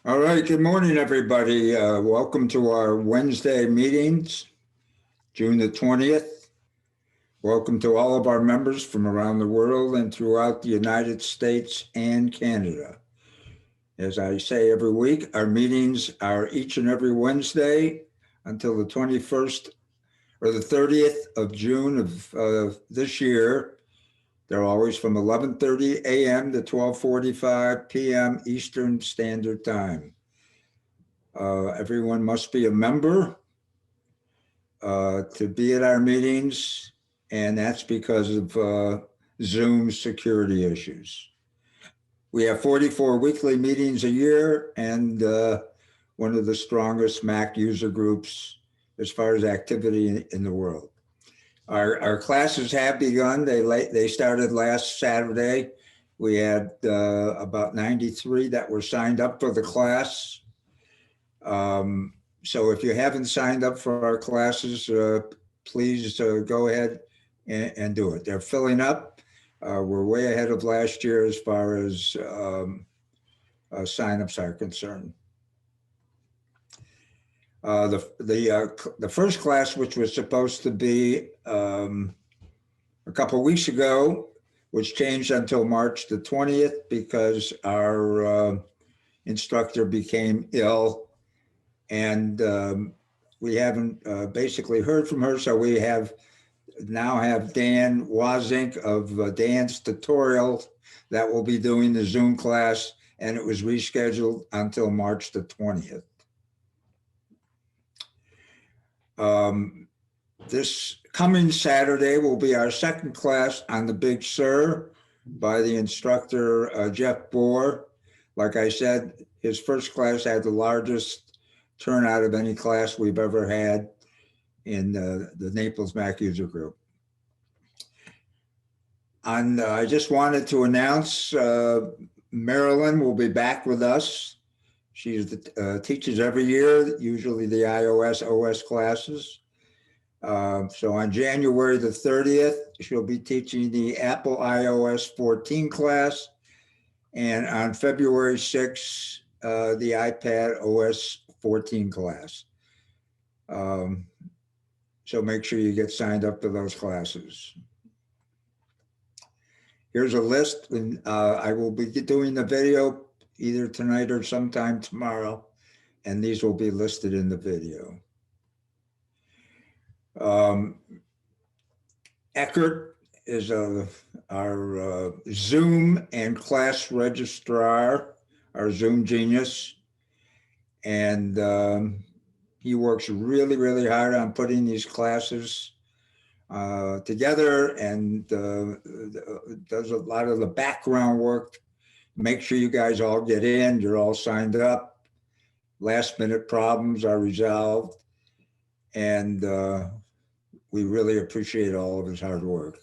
All right, good morning, everybody. Welcome to our Wednesday meetings, June the 20th. Welcome to all of our members from around the world and throughout the United States and Canada. As I say every week, our meetings are each and every Wednesday until the 21st or the 30th of June of this year. They're always from 11:30 a.m. to 12:45 p.m. Eastern Standard Time. Everyone must be a member to be at our meetings, and that's because of Zoom security issues. We have 44 weekly meetings a year and one of the strongest Mac user groups as far as activity in the world. Our classes have begun. They started last Saturday. We had about 93 that were signed up for the class. So if you haven't signed up for our classes, please go ahead and do it. They're filling up. We're way ahead of last year as far as signups are concerned. The first class, which was supposed to be a couple of weeks ago, was changed until March the 20th because our instructor became ill. And we haven't basically heard from her, so we now have Dan Wazink of Dan's Tutorial that will be doing the Zoom class, and it was rescheduled until March the 20th. This coming Saturday will be our second class on the Big Sur by the instructor, Jeff Bohr. Like I said, his first class had the largest turnout of any class we've ever had in the Naples Mac user group. And I just wanted to announce Marilyn will be back with us. She teaches every year, usually the iOS OS classes. So on January the 30th, she'll be teaching the Apple iOS 14 class. And on February 6th, the iPad OS 14 class. So make sure you get signed up for those classes. Here's a list, and I will be doing the video either tonight or sometime tomorrow, and these will be listed in the video. Eckert is our Zoom and class registrar, our Zoom genius. And he works really, really hard on putting these classes together and does a lot of the background work. Make sure you guys all get in, you're all signed up. Last minute problems are resolved. And we really appreciate all of his hard work.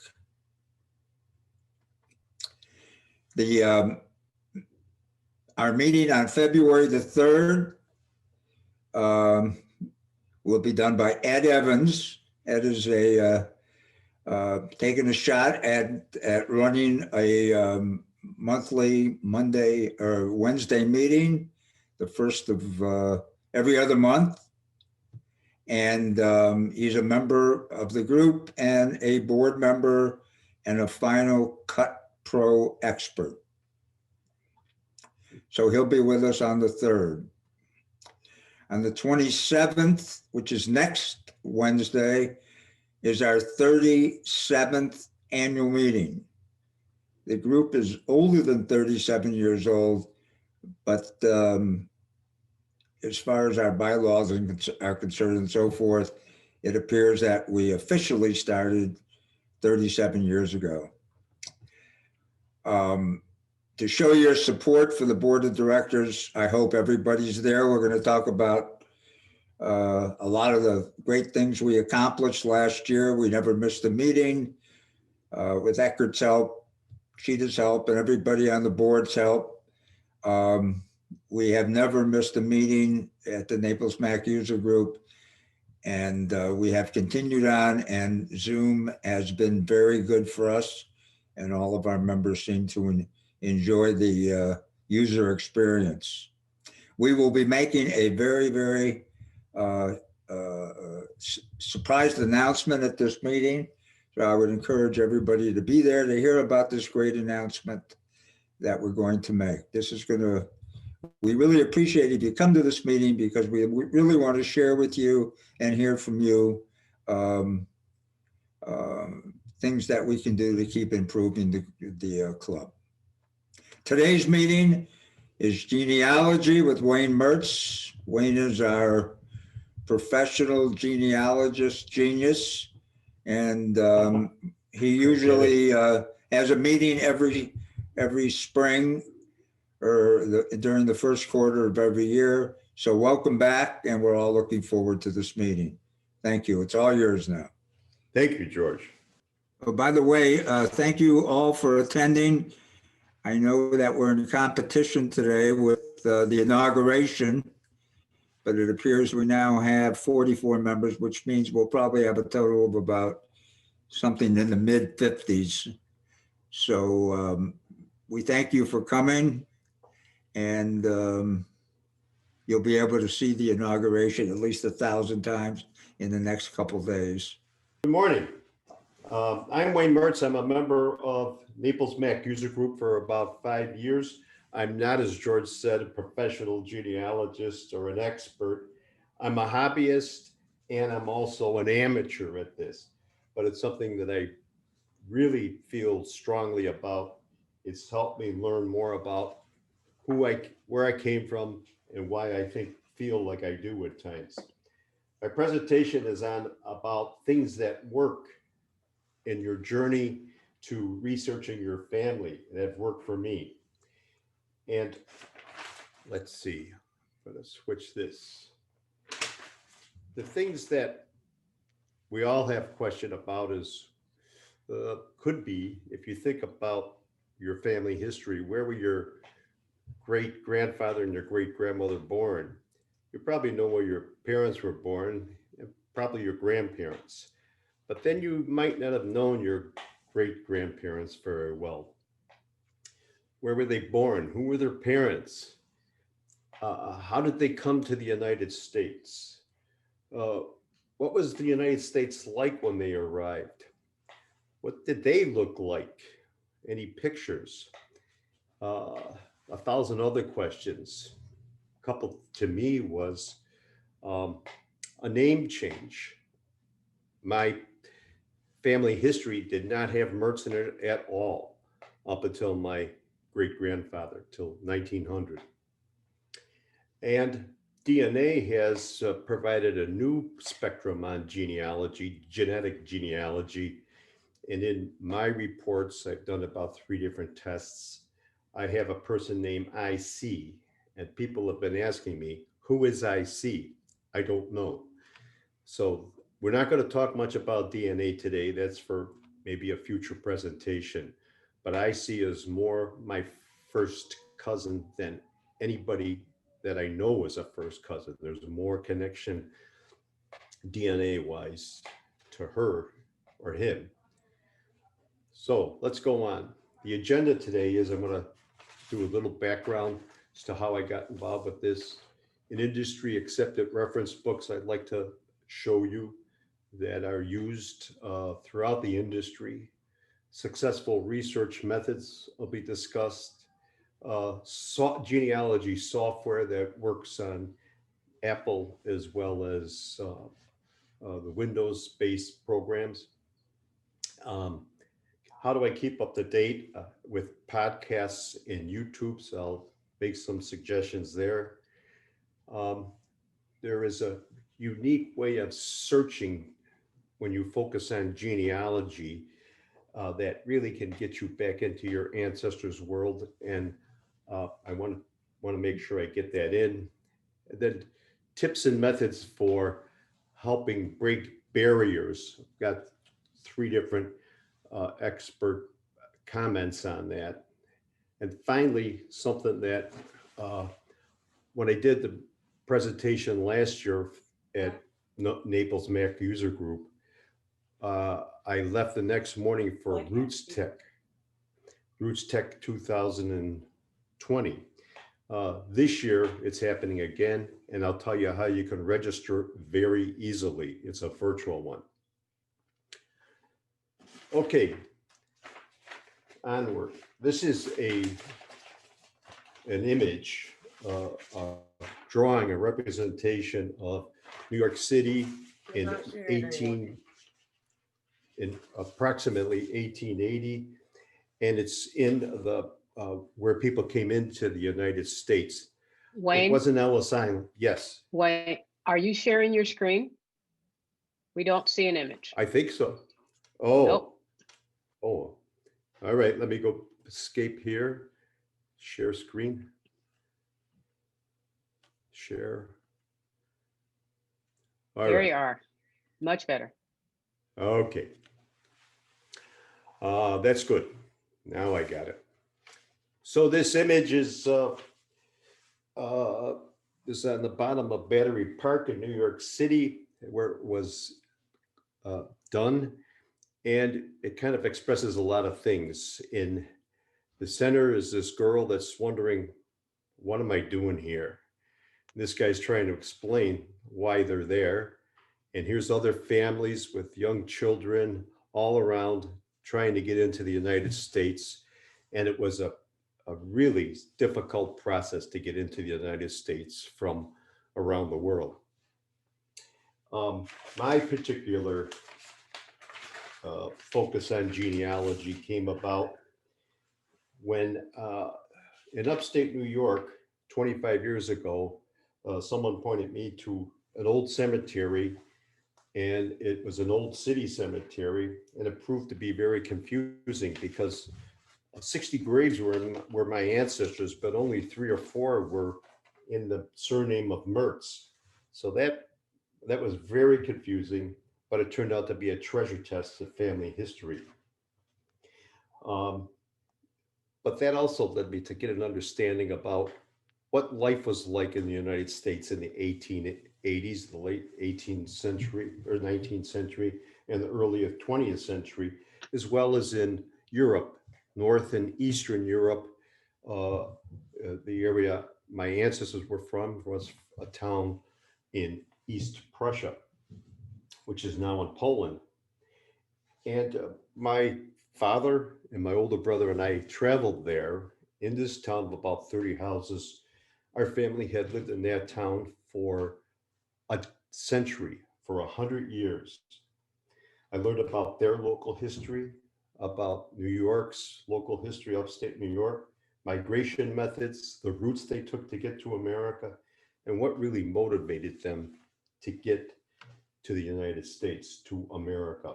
Our meeting on February the 3rd will be done by Ed Evans. Ed is taking a shot at running a monthly Monday or Wednesday meeting, the first of every other month. And he's a member of the group and a board member and a Final Cut Pro expert. So he'll be with us on the 3rd. On the 27th, which is next Wednesday, is our 37th annual meeting. The group is older than 37 years old, but as far as our bylaws are concerned and so forth, it appears that we officially started 37 years ago. To show your support for the board of directors, I hope everybody's there. We're going to talk about a lot of the great things we accomplished last year. We never missed a meeting. With Eckert's help, Sheeta's help, and everybody on the board's help, we have never missed a meeting at the Naples Mac user group. And we have continued on, and Zoom has been very good for us, and all of our members seem to enjoy the user experience. We will be making a very, very surprised announcement at this meeting. So I would encourage everybody to be there to hear about this great announcement that we're going to make. This is going to, we really appreciate if you come to this meeting because we really want to share with you and hear from you things that we can do to keep improving the club. Today's meeting is Genealogy with Wayne Mertz. Wayne is our professional genealogist genius, and he usually has a meeting every spring or during the first quarter of every year. So welcome back, and we're all looking forward to this meeting. Thank you. It's all yours now. Thank you, George. Oh, by the way, thank you all for attending. I know that we're in competition today with the inauguration, but it appears we now have 44 members, which means we'll probably have a total of about something in the mid 50s. So we thank you for coming, and you'll be able to see the inauguration at least 1,000 times in the next couple of days. Good morning. I'm Wayne Mertz. I'm a member of Naples Mac User Group for about 5 years. I'm not, as George said, a professional genealogist or an expert. I'm a hobbyist, and I'm also an amateur at this, but it's something that I really feel strongly about. It's helped me learn more about where I came from and why I feel like I do at times. My presentation is about things that work in your journey to researching your family that have worked for me. And let's see, I'm going to switch this. The things that we all have question about is, could be, if you think about your family history, where were your great grandfather and your great grandmother born? You probably know where your parents were born, and probably your grandparents. But then you might not have known your great grandparents very well. Where were they born? Who were their parents? How did they come to the United States? What was the United States like when they arrived? What did they look like? Any pictures? 1,000 other questions. A couple to me was a name change. My family history did not have Mertz in it at all up until my great-grandfather, till 1900. And DNA has provided a new spectrum on genealogy, genetic genealogy. And in my reports, I've done about 3 different tests. I have a person named IC, and people have been asking me, who is IC? I don't know. So we're not going to talk much about DNA today. That's for maybe a future presentation. But IC is more my first cousin than anybody that I know is a first cousin. There's more connection DNA-wise to her or him. So let's go on. The agenda today is I'm going to do a little background as to how I got involved with this. In industry accepted reference books I'd like to show you that are used throughout the industry. Successful research methods will be discussed. Genealogy software that works on Apple as well as the Windows-based programs. How do I keep up to date with podcasts and YouTube? So I'll make some suggestions there. There is a unique way of searching when you focus on genealogy that really can get you back into your ancestors' world. And I want to make sure I get that in. And then tips and methods for helping break barriers. I've got 3 different expert comments on that. And finally, something that when I did the presentation last year at Naples Mac User Group, I left the next morning for Roots Tech 2020. This year, it's happening again, and I'll tell you how you can register very easily. It's a virtual one. Okay, onward. This is an image, a drawing, a representation of New York City in approximately 1880, and it's in the where people came into the United States. It Wayne, wasn't Ellis Island. Yes, Wayne, are you sharing your screen? We don't see an image. I think so. Oh, Nope. oh, all right. Let me go escape here. Share screen. Share. All There right. you are. Much better. Okay. That's good. Now I got it. So this image is on the bottom of Battery Park in New York City, where it was done. And it kind of expresses a lot of things. In the center is this girl that's wondering, what am I doing here? This guy's trying to explain why they're there. And here's other families with young children all around trying to get into the United States. And it was a really difficult process to get into the United States from around the world. My particular focus on genealogy came about when in upstate New York, 25 years ago, someone pointed me to an old cemetery, and it was an old city cemetery, and it proved to be very confusing because 60 graves were my ancestors, but only 3 or 4 were in the surname of Mertz. So that was very confusing, but it turned out to be a treasure chest of family history. But that also led me to get an understanding about what life was like in the United States in the 1880s, the late 18th century or 19th century, and the early 20th century, as well as in Europe, North and Eastern Europe. The area my ancestors were from was a town in East Prussia, which is now in Poland. And my father and my older brother and I traveled there in this town of about 30 houses. Our family had lived in that town for a century, for 100 years. I learned about their local history, about New York's local history, upstate New York, migration methods, the routes they took to get to America, and what really motivated them to get to the United States, to America.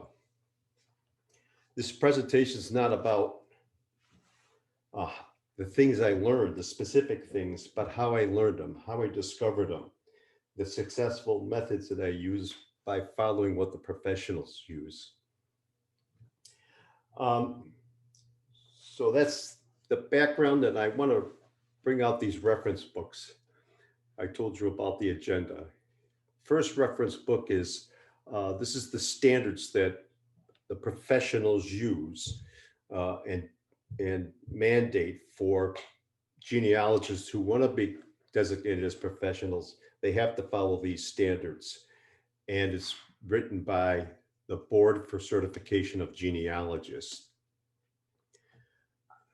This presentation is not about the things I learned, the specific things, but how I learned them, how I discovered them, the successful methods that I use by following what the professionals use. So that's the background, and I want to bring out these reference books. I told you about the agenda. First reference book is, this is the standards that the professionals use and mandate for genealogists who want to be designated as professionals. They have to follow these standards, and it's written by the Board for Certification of Genealogists.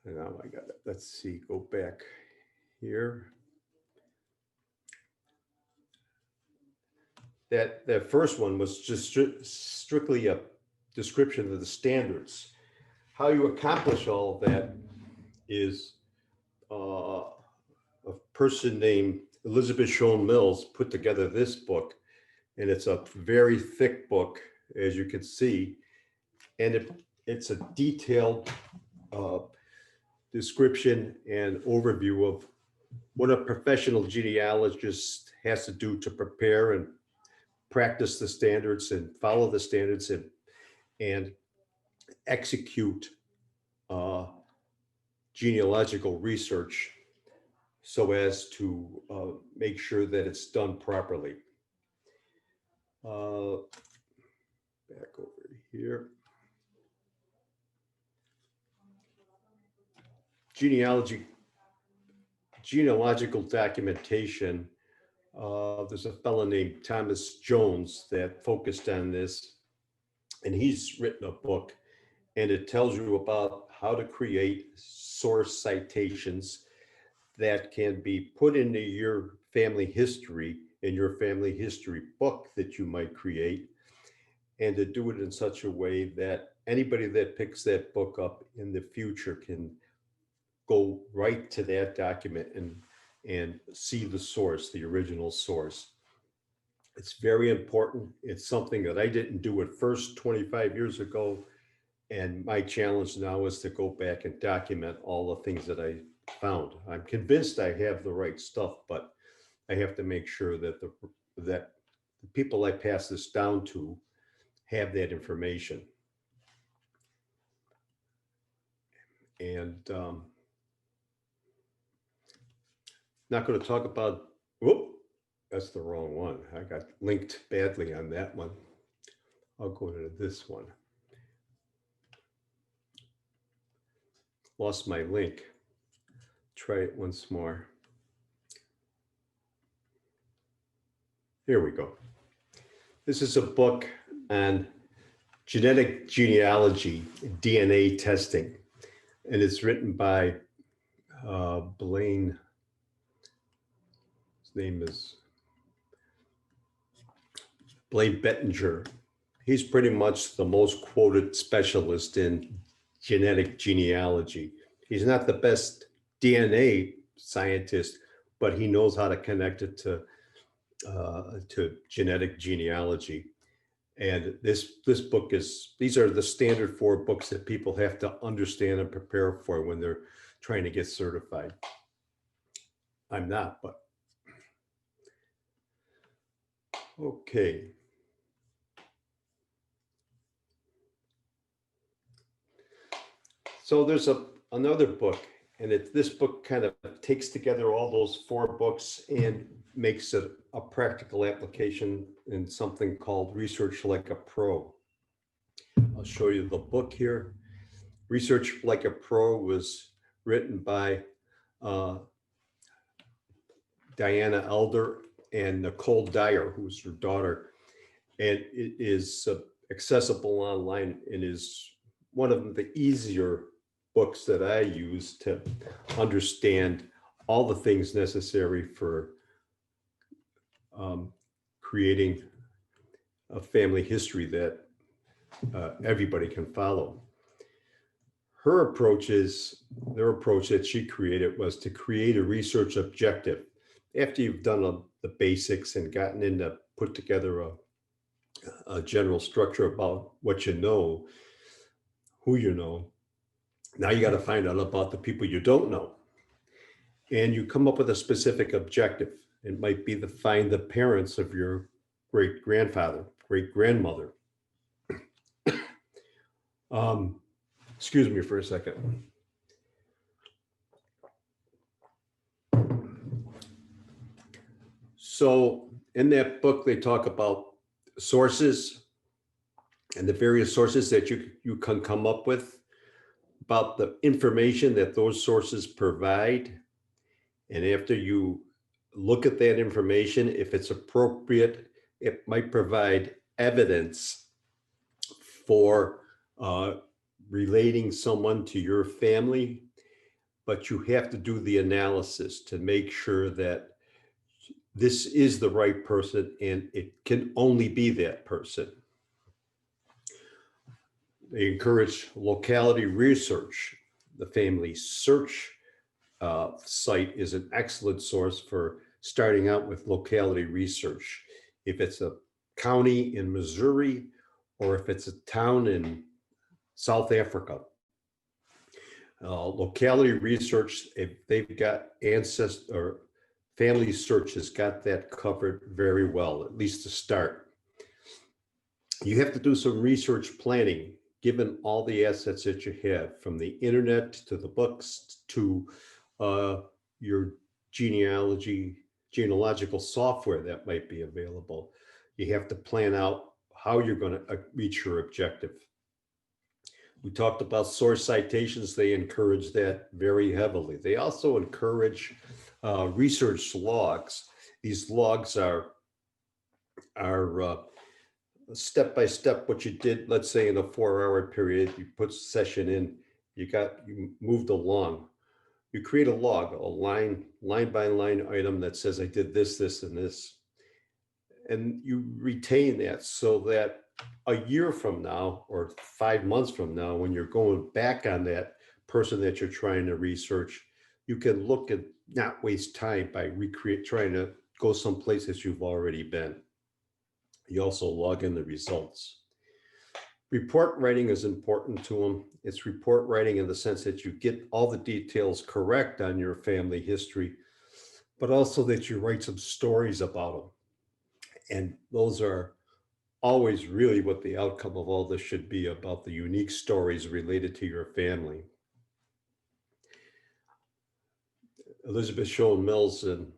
And now I got it. Let's see, go back here. That first one was just strictly a description of the standards. How you accomplish all of that is a person named Elizabeth Schoen Mills put together this book, and it's a very thick book, as you can see, and it's a detailed description and overview of what a professional genealogist has to do to prepare and practice the standards and follow the standards and execute genealogical research so as to make sure that it's done properly. Back over here. genealogical documentation. There's a fellow named Thomas Jones that focused on this, and he's written a book, and it tells you about how to create source citations that can be put into your family history, in your family history book that you might create, and to do it in such a way that anybody that picks that book up in the future can go right to that document and see the source, the original source. It's very important. It's something that I didn't do at first 25 years ago. And my challenge now is to go back and document all the things that I found. I'm convinced I have the right stuff, but I have to make sure that the people I pass this down to have that information. And not going to talk about, whoop, that's the wrong one. I got linked badly on that one. I'll go to this one. Lost my link. Try it once more. Here we go. This is a book on genetic genealogy, DNA testing, and it's written by Blaine. His name is Blaine Bettinger. He's pretty much the most quoted specialist in genetic genealogy. He's not the best DNA scientist, but he knows how to connect it to genetic genealogy. And this book these are the standard 4 books that people have to understand and prepare for when they're trying to get certified. I'm not, but okay. So there's another book, and this book kind of takes together all those 4 books and makes it a practical application in something called Research Like a Pro. I'll show you the book here. Research Like a Pro was written by Diana Elder and Nicole Dyer, who's her daughter, and it is accessible online and is one of the easier books that I use to understand all the things necessary for creating a family history that everybody can follow. Their approach that she created was to create a research objective. After you've done the basics and gotten into put together a general structure about what you know, who you know, now you got to find out about the people you don't know. And you come up with a specific objective. It might be to find the parents of your great-grandfather, great-grandmother. Excuse me for a second. So in that book, they talk about sources and the various sources that you can come up with, about the information that those sources provide. And after you look at that information, if it's appropriate, it might provide evidence for relating someone to your family, but you have to do the analysis to make sure that this is the right person and it can only be that person. They encourage locality research. The Family Search site is an excellent source for starting out with locality research. If it's a county in Missouri or if it's a town in South Africa, locality research, if they've got Ancestry or Family Search has got that covered very well, at least to start. You have to do some research planning, given all the assets that you have, from the internet to the books to your genealogical software that might be available. You have to plan out how you're going to reach your objective. We talked about source citations. They encourage that very heavily. They also encourage research logs. These logs are step by step what you did, let's say in a 4-hour period, you put session in, you moved along. You create a log, a line by line item that says I did this, this, and this. And you retain that so that a year from now or 5 months from now, when you're going back on that person that you're trying to research, you can look and not waste time by trying to go someplace that you've already been. You also log in the results. Report writing is important to them. It's report writing in the sense that you get all the details correct on your family history, but also that you write some stories about them. And those are always really what the outcome of all this should be, about the unique stories related to your family. Elizabeth Schoen Mills, and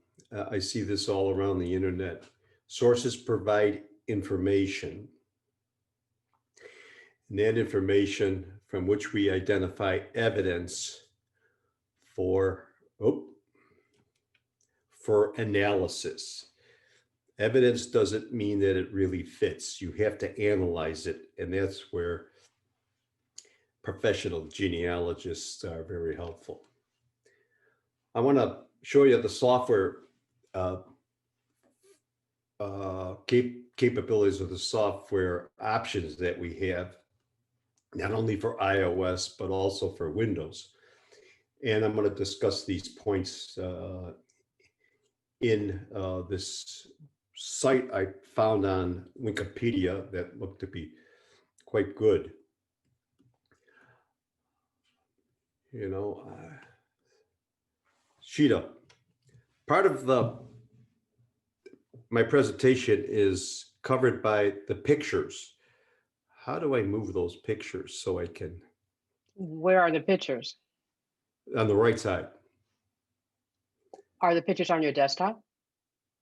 I see this all around the internet. Sources provide information. And that information from which we identify evidence for analysis. Evidence doesn't mean that it really fits. You have to analyze it. And that's where professional genealogists are very helpful. I want to show you the software capabilities of the software options that we have, not only for iOS, but also for Windows. And I'm going to discuss these points in this site I found on Wikipedia that looked to be quite good. You know, Sheeta, part of my presentation is covered by the pictures. How do I move those pictures so I can? Where are the pictures? On the right side. Are the pictures on your desktop?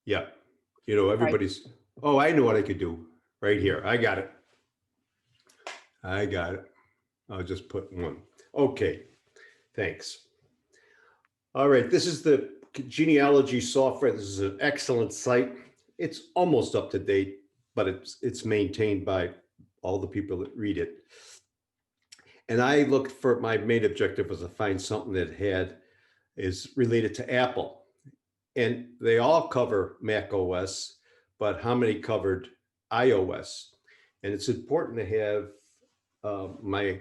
Yeah. You know, everybody's, oh, I know what I could do right here. I got it. I'll just put one. Okay. Thanks. All right. This is the genealogy software. This is an excellent site. It's almost up to date, but it's maintained by all the people that read it. And I looked for, my main objective was to find something that is related to Apple. And they all cover Mac OS, but how many covered iOS? And it's important to have my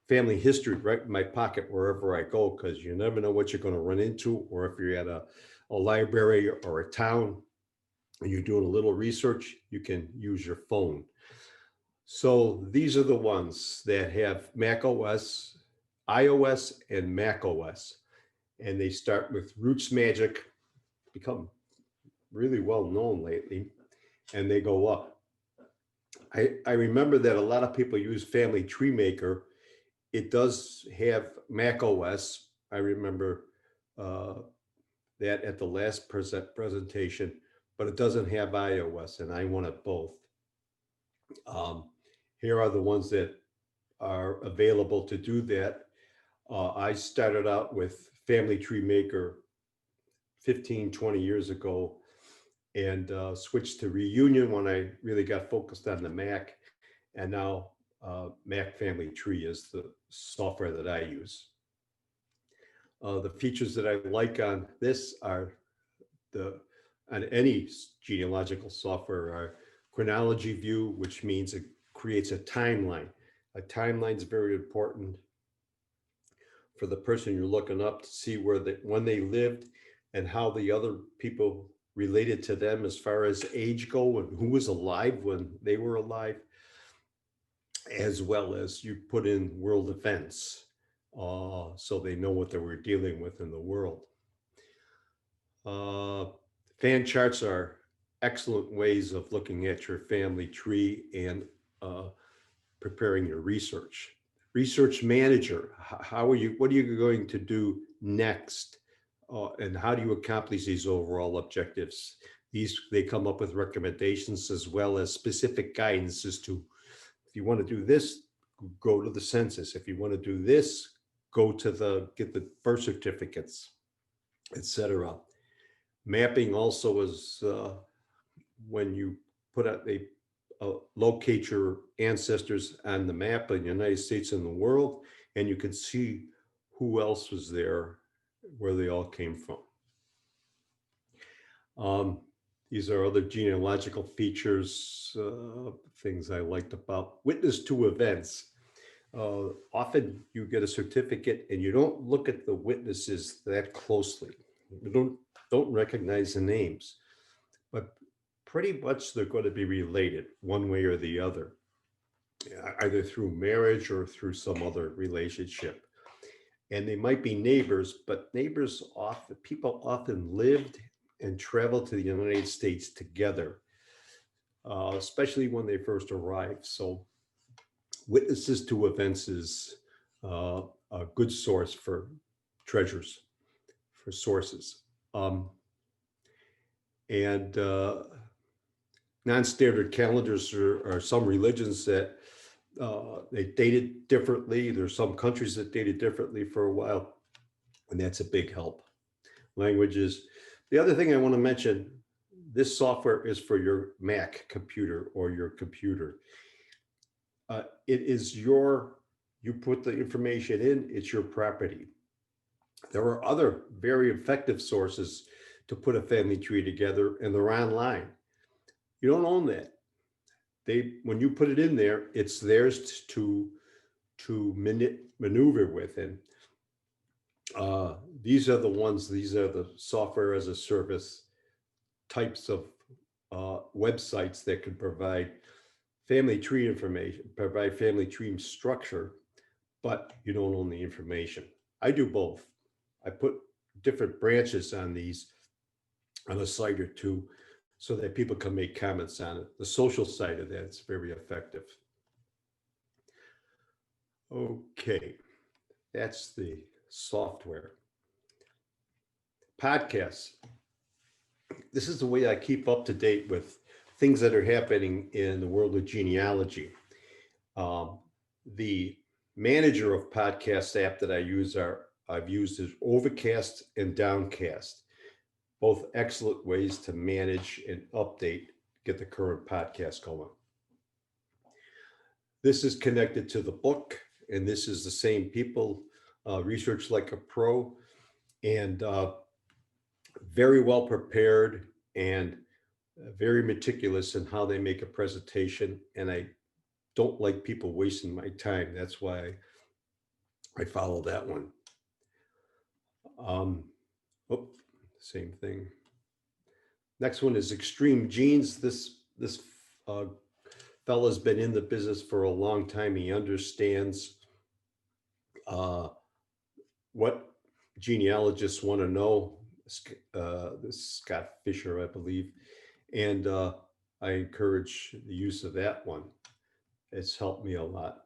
family history right in my pocket wherever I go, because you never know what you're going to run into, or if you're at a library or a town and you're doing a little research, you can use your phone. So these are the ones that have Mac OS, iOS, and Mac OS. And they start with Roots Magic, become really well known lately, and they go up. I remember that a lot of people use Family Tree Maker. It does have Mac OS. I remember that at the last presentation, but it doesn't have iOS, and I wanted both. Here are the ones that are available to do that. I started out with Family Tree Maker 15, 20 years ago, and switched to Reunion when I really got focused on the Mac. And now Mac Family Tree is the software that I use. The features that I like on this are on any genealogical software are chronology view, which means it creates a timeline. A timeline is very important for the person you're looking up to see when they lived and how the other people related to them as far as age go and who was alive when they were alive, as well as you put in world events so they know what they were dealing with in the world. Fan charts are excellent ways of looking at your family tree and preparing your research. Research Manager, what are you going to do next? And how do you accomplish these overall objectives? They come up with recommendations as well as specific guidance as to, if you want to do this, go to the census. If you want to do this, go to get the birth certificates, etc. Mapping also is when you put out locate your ancestors on the map of the United States and the world, and you can see who else was there, where they all came from. These are other genealogical features, things I liked about witness to events. Often you get a certificate and you don't look at the witnesses that closely. You don't recognize the names, but pretty much they're going to be related one way or the other, either through marriage or through some other relationship. And they might be neighbors, but people often lived and traveled to the United States together, especially when they first arrived. So witnesses to events is a good source for treasures, for sources. And non-standard calendars are some religions that they dated differently. There's some countries that dated differently for a while, and that's a big help. Languages. The other thing I want to mention, this software is for your Mac computer or your computer. It is you put the information in, it's your property. There are other very effective sources to put a family tree together, and they're online. You don't own that. When you put it in there, it's theirs to maneuver with. And these are the software as a service types of websites that can provide family tree information, provide family tree structure, but you don't own the information. I do both. I put different branches on these on a site or two so that people can make comments on it. The social side of that is very effective. Okay, that's the software. Podcasts. This is the way I keep up to date with things that are happening in the world of genealogy. The manager of podcast app that I've used is Overcast and Downcast. Both excellent ways to manage and update, get the current podcast going. This is connected to the book, and this is the same people, Research Like a Pro, and very well prepared and very meticulous in how they make a presentation. And I don't like people wasting my time. That's why I follow that one. Same thing. Next one is Extreme Genes. This fella's been in the business for a long time. He understands what genealogists want to know. This is Scott Fisher, I believe. And I encourage the use of that one. It's helped me a lot.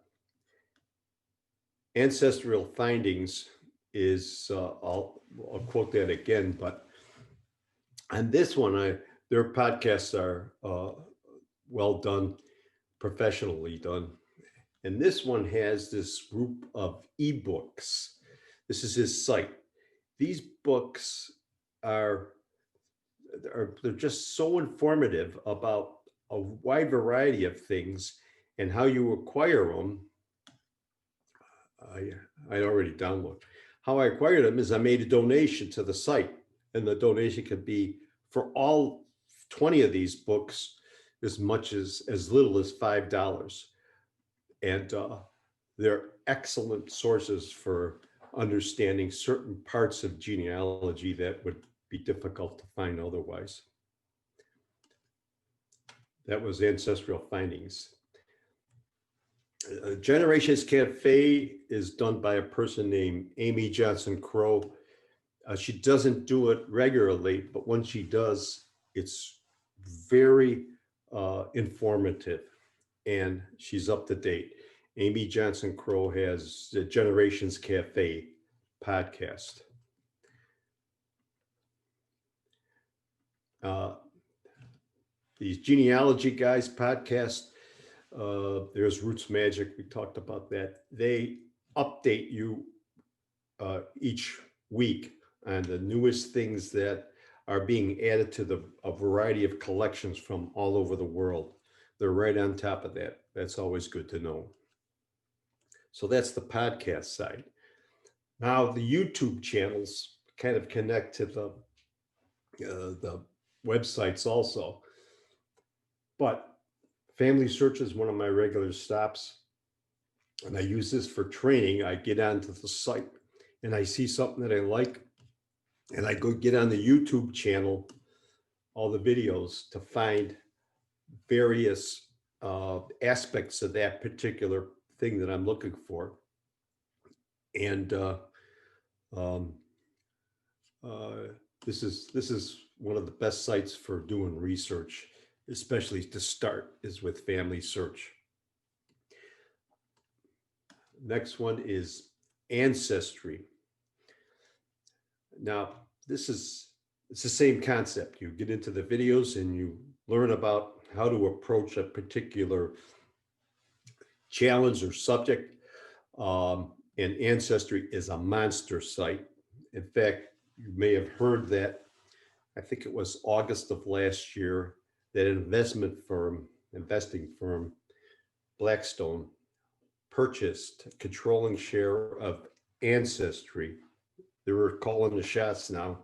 Ancestral Findings is, I'll quote that again, but on this one, their podcasts are well done, professionally done. And this one has this group of ebooks. This is his site. These books they're just so informative about a wide variety of things and how you acquire them. I already downloaded. How I acquired them is I made a donation to the site, and the donation could be for all 20 of these books as little as $5. And they're excellent sources for understanding certain parts of genealogy that would be difficult to find otherwise. That was Ancestral Findings. Generations Cafe is done by a person named Amy Johnson Crow. She doesn't do it regularly, but when she does, it's very informative, and she's up to date. Amy Johnson Crow has the Generations Cafe podcast. These genealogy guys podcast, there's Roots Magic, we talked about that. They update you each week on the newest things that are being added to a variety of collections from all over the world. They're right on top of that. That's always good to know. So that's the podcast side. Now the YouTube channels kind of connect to the websites also. But Family Search is one of my regular stops. And I use this for training. I get onto the site and I see something that I like, and I go get on the YouTube channel, all the videos, to find various aspects of that particular thing that I'm looking for. And this is one of the best sites for doing research, especially to start, is with Family Search. Next one is Ancestry. Now, it's the same concept. You get into the videos and you learn about how to approach a particular challenge or subject. And Ancestry is a monster site. In fact, you may have heard that, I think it was August of last year, that investing firm, Blackstone, purchased a controlling share of Ancestry. They were calling the shots now.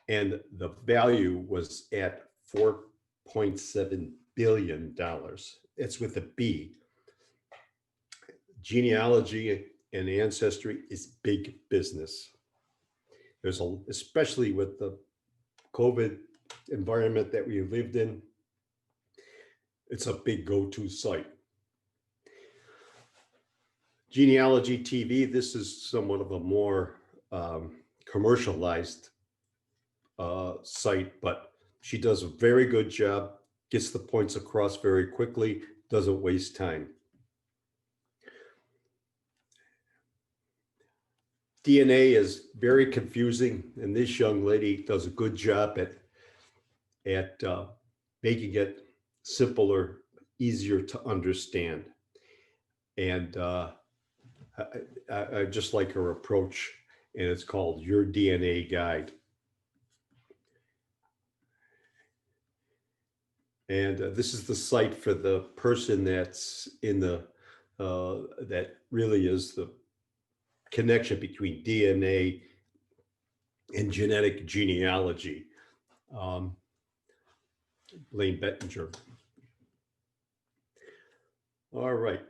And the value was at $4.7 billion. It's with a B. Genealogy and Ancestry is big business. Especially with the COVID environment that we lived in, it's a big go-to site. Genealogy TV, this is somewhat of a more commercialized site, but she does a very good job, gets the points across very quickly, doesn't waste time. DNA is very confusing, and this young lady does a good job at making it simpler, easier to understand. And I just like her approach, and it's called Your DNA Guide. And this is the site for the person that's in that really is the connection between DNA and genetic genealogy. Lane Bettinger. All right.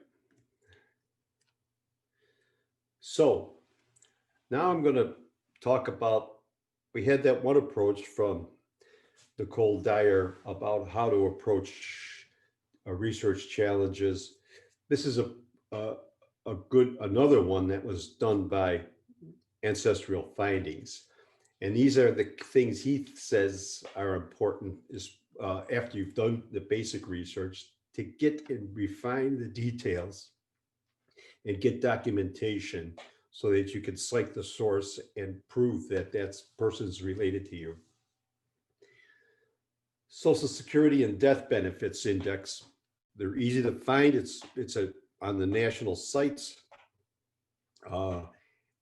So now I'm going to talk about, we had that one approach from Nicole Dyer about how to approach research challenges. This is another one that was done by Ancestral Findings. And these are the things he says are important is after you've done the basic research, to get and refine the details and get documentation so that you can cite the source and prove that that person's related to you. Social Security and Death Benefits Index. They're easy to find. It's on the national sites. And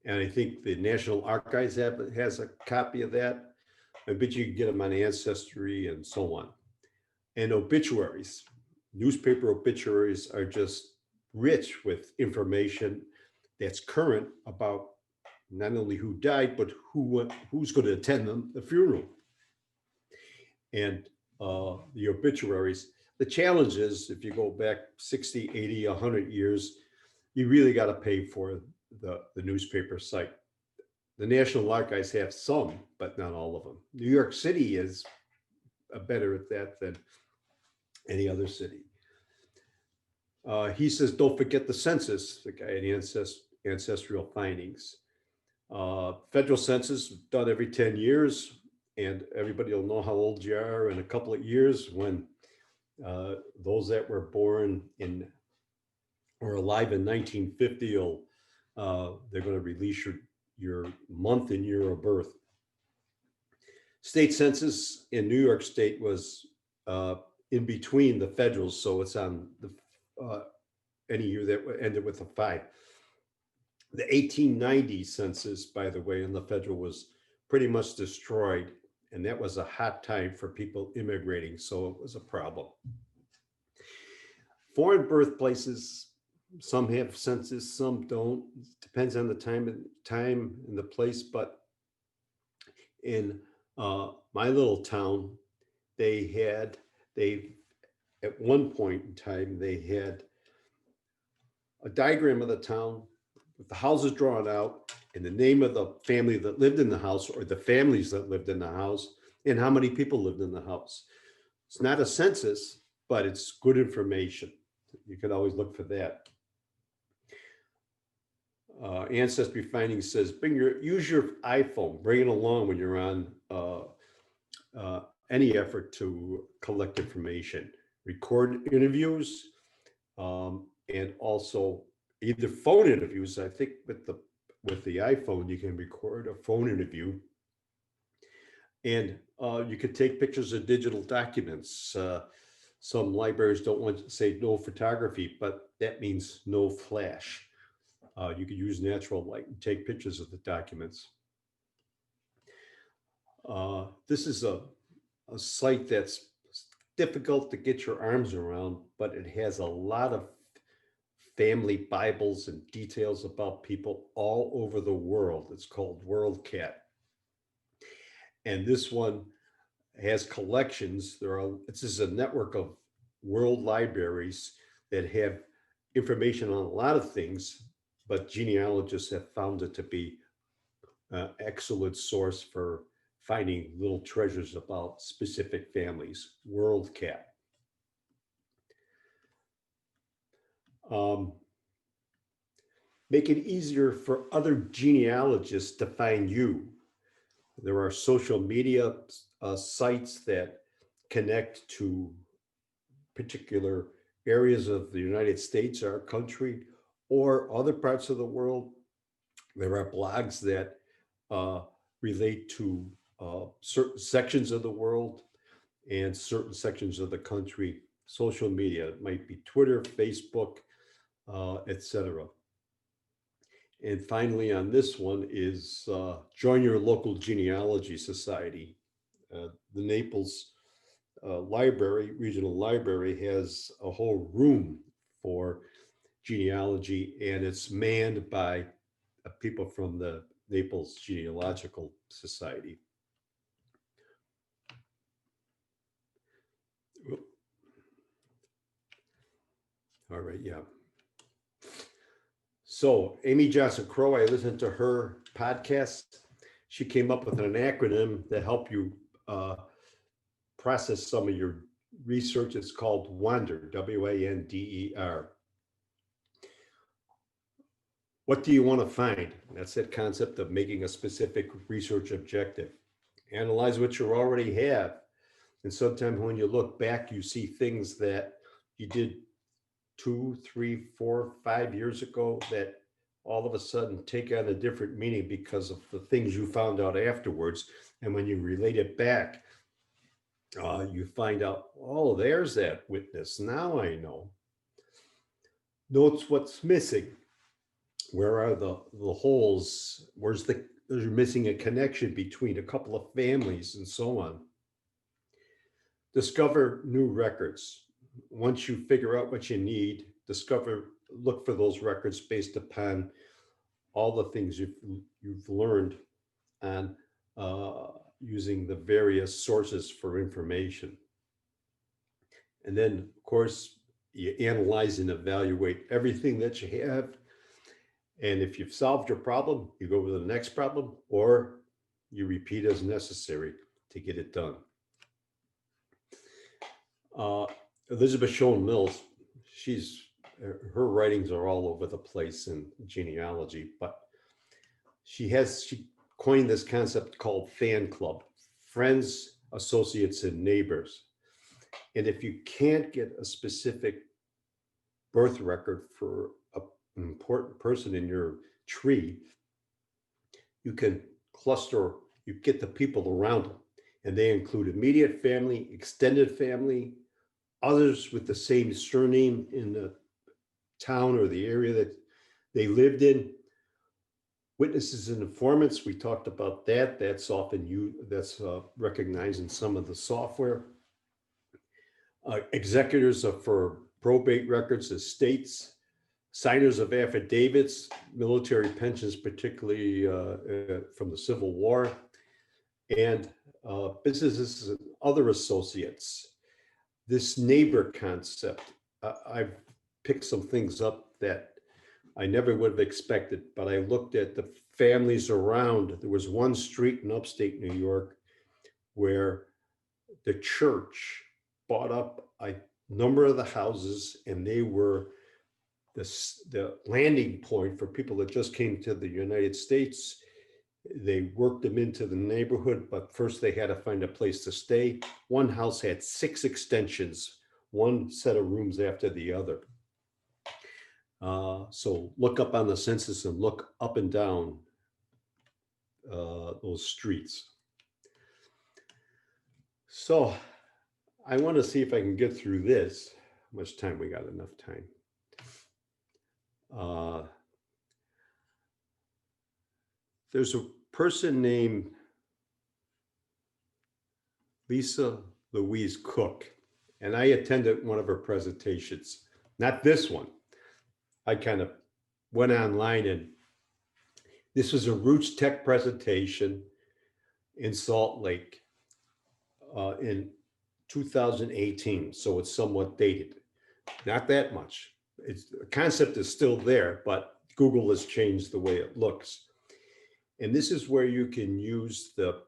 I think the National Archives has a copy of that. I bet you can get them on Ancestry and so on. And obituaries. Newspaper obituaries are just rich with information that's current about not only who died, but who's going to attend the funeral. And the obituaries, the challenge is, if you go back 60, 80, 100 years, you really got to pay for the newspaper site. The National Archives have some, but not all of them. New York City is better at that than any other city. He says, don't forget the census, the guy in Ancestral Findings. Federal census done every 10 years, and everybody will know how old you are in a couple of years when those that were born in or alive in 1950 they're going to release your month and year of birth. State census in New York State was in between the federals, so it's on the any year that ended with a 5. The 1890 census, by the way, in the federal was pretty much destroyed. And that was a hot time for people immigrating, so it was a problem. Foreign birthplaces, some have census, some don't. Depends on the time and the place. But in my little town, they at one point in time, they had a diagram of the town with the houses drawn out and the name of the family that lived in the house, or the families that lived in the house, and how many people lived in the house. It's not a census, but it's good information. You could always look for that. Ancestry Findings says, use your iPhone, bring it along when you're on any effort to collect information. Record interviews, and also either phone interviews. I think with the iPhone, you can record a phone interview, and you could take pictures of digital documents. Some libraries don't want to say no photography, but that means no flash. You could use natural light and take pictures of the documents. This is a site that's difficult to get your arms around, but it has a lot of family Bibles and details about people all over the world. It's called WorldCat. And this one has collections. This is a network of world libraries that have information on a lot of things, but genealogists have found it to be an excellent source for finding little treasures about specific families. WorldCat. Make it easier for other genealogists to find you. There are social media sites that connect to particular areas of the United States, our country, or other parts of the world. There are blogs that relate to certain sections of the world and certain sections of the country. Social media, it might be Twitter, Facebook, etc. And finally, on this one is join your local genealogy society. The Naples regional library has a whole room for genealogy, and it's manned by people from the Naples Genealogical Society. All right, yeah. So Amy Johnson Crow, I listened to her podcast. She came up with an acronym to help you process some of your research. It's called WANDER, W-A-N-D-E-R. What do you want to find? That's that concept of making a specific research objective. Analyze what you already have. And sometimes when you look back, you see things that you did 2, 3, 4, 5 years ago that all of a sudden take on a different meaning because of the things you found out afterwards. And when you relate it back, you find out, oh, there's that witness. Now I know. Notes what's missing. Where are the holes? There's missing a connection between a couple of families and so on. Discover new records. Once you figure out what you need, look for those records based upon all the things you've learned on using the various sources for information. And then, of course, you analyze and evaluate everything that you have. And if you've solved your problem, you go to the next problem, or you repeat as necessary to get it done. Elizabeth Schoen Mills, her writings are all over the place in genealogy, but she coined this concept called fan club, friends, associates, and neighbors. And if you can't get a specific birth record for an important person in your tree, you can you get the people around them, and they include immediate family, extended family, others with the same surname in the town or the area that they lived in. Witnesses and informants, we talked about that. That's often that's recognized in some of the software. Executors for probate records, estates, signers of affidavits, military pensions, particularly from the Civil War, and businesses and other associates. This neighbor concept, I've picked some things up that I never would have expected, but I looked at the families around. There was one street in upstate New York where the church bought up a number of the houses, and they were the landing point for people that just came to the United States. They worked them into the neighborhood, but first they had to find a place to stay. One house had 6 extensions, one set of rooms after the other. So look up on the census and look up and down those streets. So I want to see if I can get through this. How much time we got? Enough time. There's a person named Lisa Louise Cook, and I attended one of her presentations. Not this one. I kind of went online, and this was a Roots Tech presentation in Salt Lake in 2018. So it's somewhat dated. Not that much. The concept is still there, but Google has changed the way it looks. And this is where you can use the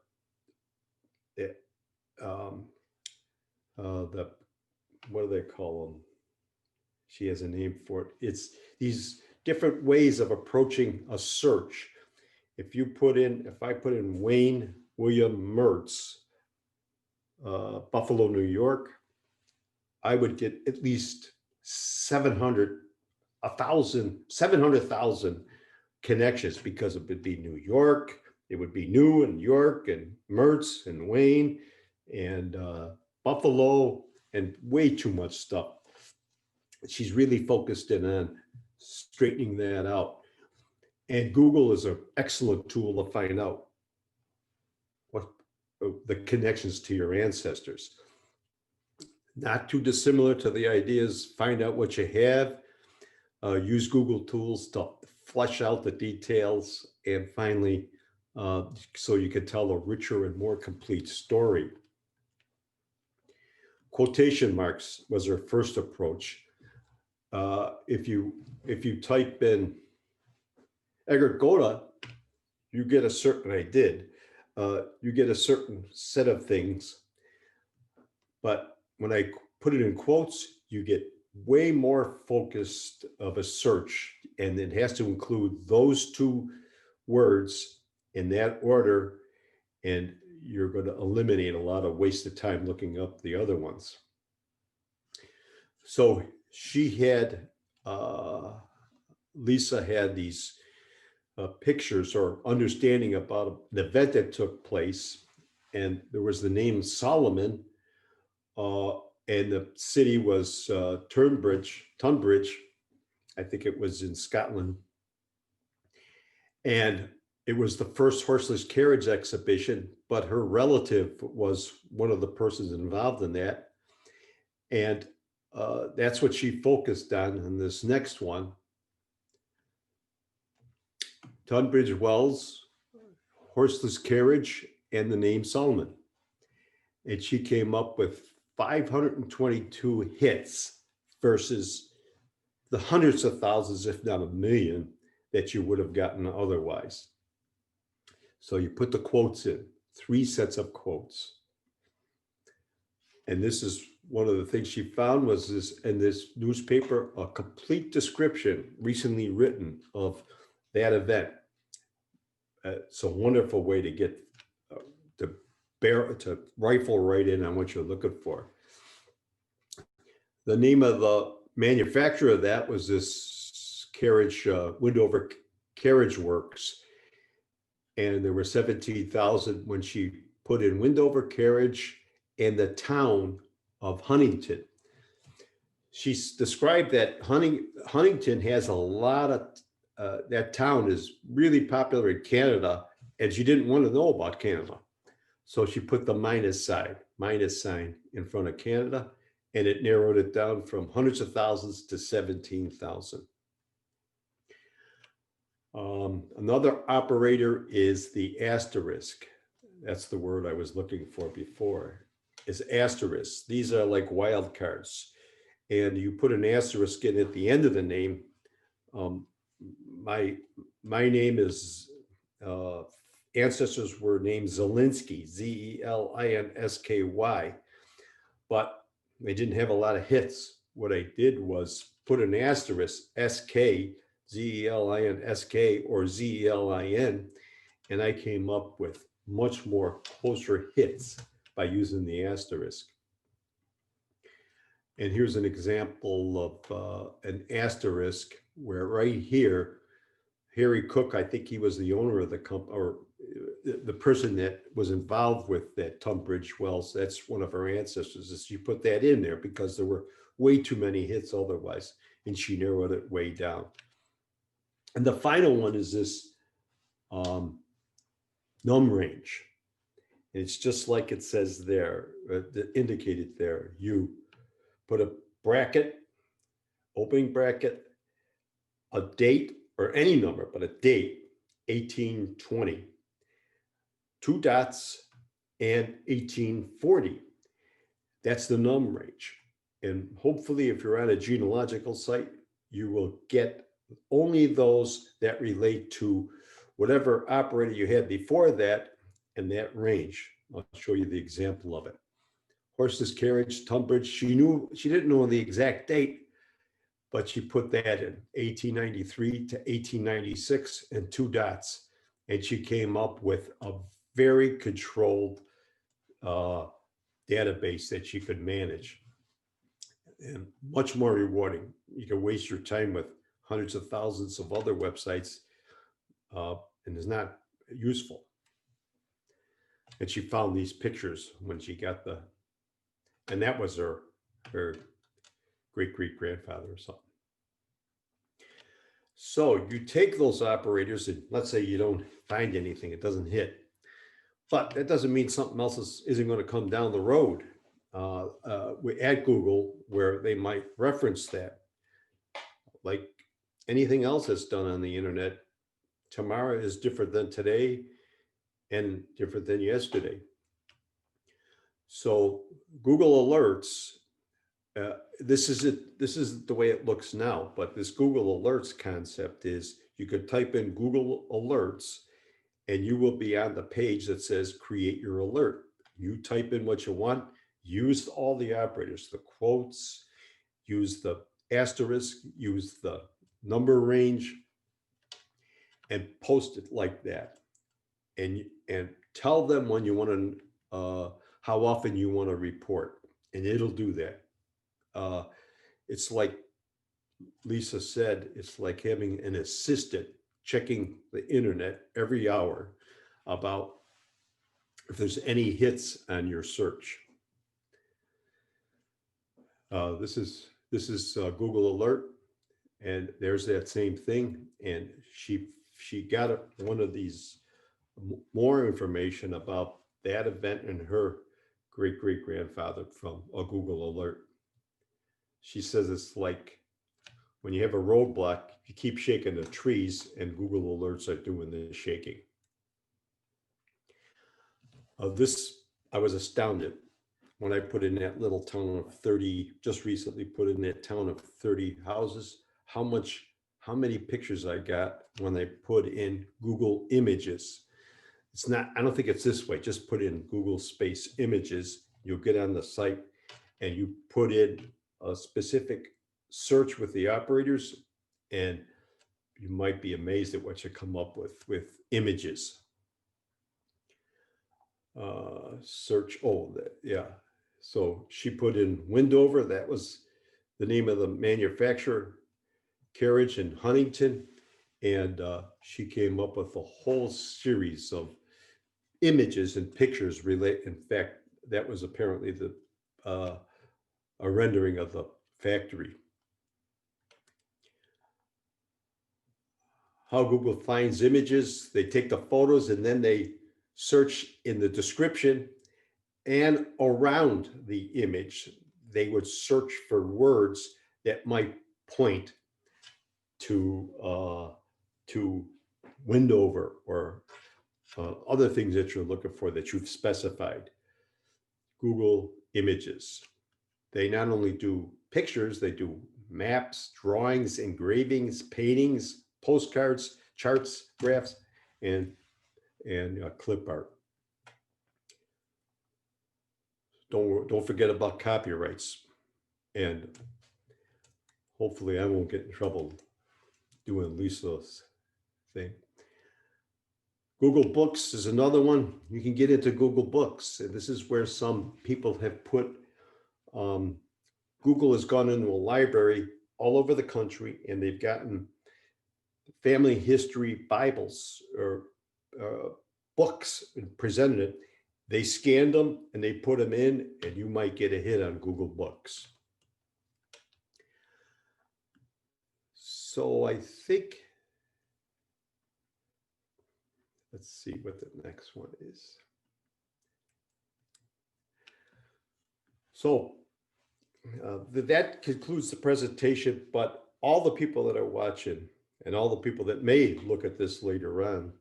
what do they call them? She has a name for it. It's these different ways of approaching a search. If I put in Wayne William Mertz, Buffalo, New York, I would get at least 700,000 connections, because it would be New York, it would be New and York and Mertz and Wayne and Buffalo, and way too much stuff. She's really focused in on straightening that out. And Google is an excellent tool to find out what the connections to your ancestors. Not too dissimilar to the ideas, find out what you have, use Google tools to flesh out the details, and finally, so you can tell a richer and more complete story. Quotation marks was her first approach. If you type in Egert Goda, you get a certain, you get a certain set of things, but when I put it in quotes, you get way more focused of a search, and it has to include those 2 words in that order, and you're going to eliminate a lot of wasted time looking up the other ones. So she had, Lisa had these pictures or understanding about an event that took place, and there was the name Solomon, and the city was Tunbridge, I think it was in Scotland. And it was the first horseless carriage exhibition, but her relative was one of the persons involved in that. And that's what she focused on in this next one. Tunbridge Wells, horseless carriage, and the name Solomon. And she came up with 522 hits versus the hundreds of thousands, if not a million, that you would have gotten otherwise. So you put the quotes in, 3 sets of quotes. And this is one of the things she found was this, in this newspaper, a complete description recently written of that event. It's a wonderful way to get to rifle right in on what you're looking for. The name of the manufacturer of that was this carriage, Windover Carriage Works. And there were 17,000 when she put in Windover Carriage and the town of Huntington. She's described that Huntington has a lot that town is really popular in Canada, and she didn't want to know about Canada. So she put the minus sign in front of Canada, and it narrowed it down from hundreds of thousands to 17,000. Another operator is the asterisk. That's the word I was looking for before, is asterisk. These are like wildcards. And you put an asterisk in at the end of the name. My name is, ancestors were named Zelinsky, Zelinsky, but they didn't have a lot of hits. What I did was put an asterisk, SK, Zelinsk or Zelin, and I came up with much more closer hits by using the asterisk. And here's an example of an asterisk where right here, Harry Cook, I think he was the owner of the company, or the person that was involved with that Tunbridge Wells. That's one of her ancestors. She put that in there because there were way too many hits otherwise, and she narrowed it way down. And the final one is this num range. And it's just like it says there, indicated there. You put a bracket, opening bracket, a date, or any number, but a date, 1820, 2 dots, and 1840. That's the num range. And hopefully, if you're on a genealogical site, you will get only those that relate to whatever operator you had before that and that range. I'll show you the example of it. Horseless carriage, Tunbridge. She didn't know the exact date, but she put that in 1893 to 1896 and 2 dots. And she came up with a very controlled database that she could manage, and much more rewarding. You can waste your time with hundreds of thousands of other websites, and it's not useful. And she found these pictures when she got and that was her great-great-grandfather or something. So you take those operators, and let's say you don't find anything, it doesn't hit. But that doesn't mean something else isn't going to come down the road at Google where they might reference that. Like anything else that's done on the internet, tomorrow is different than today and different than yesterday. So Google Alerts, this is the way it looks now, but this Google Alerts concept is you could type in Google Alerts and you will be on the page that says create your alert. You type in what you want, use all the operators, the quotes, use the asterisk, use the number range, and post it like that. And tell them when you want to, how often you want to report, and it'll do that. It's like Lisa said, it's like having an assistant checking the internet every hour about if there's any hits on your search. This is Google Alert, and there's that same thing. And she got one of these more information about that event and her great-great-grandfather from a Google Alert. She says it's like when you have a roadblock, you keep shaking the trees, and Google Alerts are doing the shaking. I was astounded when I put in that little town of 30, just recently put in that town of 30 houses, how many pictures I got when I put in Google Images. It's not, I don't think it's this way. Just put in Google space images. You'll get on the site and you put in a specific search with the operators, and you might be amazed at what you come up with images. Search, yeah. So she put in Windover, that was the name of the manufacturer, carriage in Huntington, and she came up with a whole series of images and pictures in fact, that was apparently a rendering of the factory. how Google finds images. They take the photos and then they search in the description and around the image. They would search for words that might point to Windover or other things that you're looking for that you've specified. Google Images. They not only do pictures, they do maps, drawings, engravings, paintings, postcards, charts, graphs, and clip art. Don't forget about copyrights. And hopefully I won't get in trouble doing Lisa's thing. Google Books is another one. You can get into Google Books. And this is where some people have put, Google has gone into a library all over the country and they've gotten family history Bibles or books and presented it. They scanned them and they put them in and you might get a hit on Google Books. So I think, let's see what the next one is. So that concludes the presentation, but all the people that are watching and all the people that may look at this later on,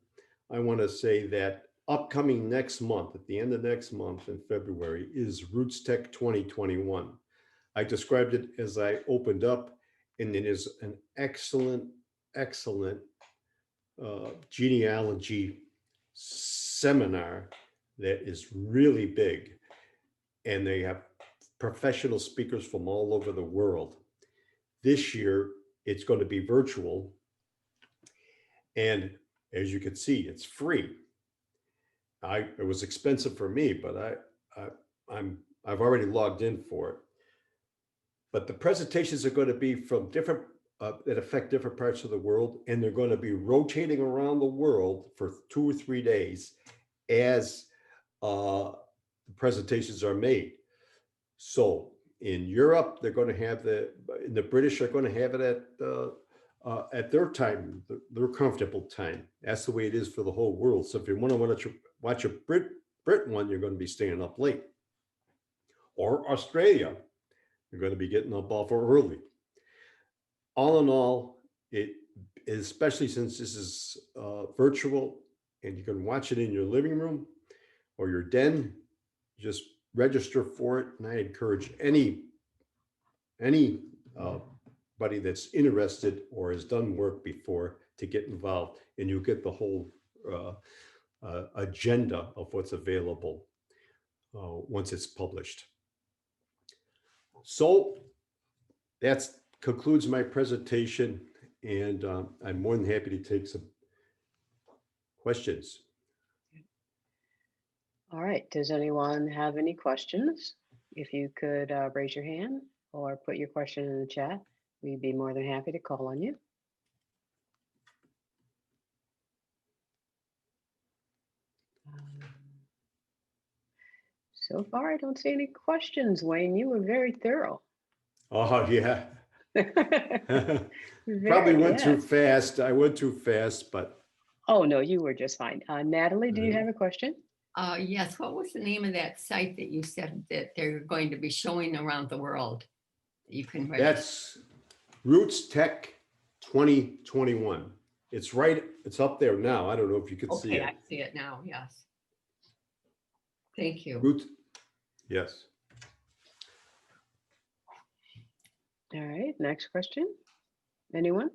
I want to say that upcoming next month, at the end of next month in February, is Roots Tech 2021. I described it as I opened up, and it is an excellent genealogy seminar that is really big, and they have professional speakers from all over the world. This year, it's going to be virtual, and as you can see, it's free. It was expensive for me, but I've already logged in for it. But the presentations are going to be from different that affect different parts of the world, and they're going to be rotating around the world for 2 or 3 days as the presentations are made. So in Europe, they're going to have the British are going to have it at their time, their comfortable time. That's the way it is for the whole world. So if you want to watch a Brit one, you're going to be staying up late. Or Australia, you're going to be getting up awful early. All in all, especially since this is virtual and you can watch it in your living room or your den, just register for it. And I encourage anybody that's interested or has done work before to get involved, and you'll get the whole agenda of what's available once it's published. So that concludes my presentation, and I'm more than happy to take some questions. All right, does anyone have any questions? If you could raise your hand or put your question in the chat, we'd be more than happy to call on you. So far, I don't see any questions. Wayne, you were very thorough. Oh, yeah. Probably went too fast. I went too fast, but. Oh, no, you were just fine. Natalie, do you have a question? Yes. What was the name of that site that you said that they're going to be showing around the world? You can register. That's Roots Tech 2021. It's up there now. I don't know if you can see it. Okay, I see it now. Yes. Thank you. Yes. All right, next question. Anyone?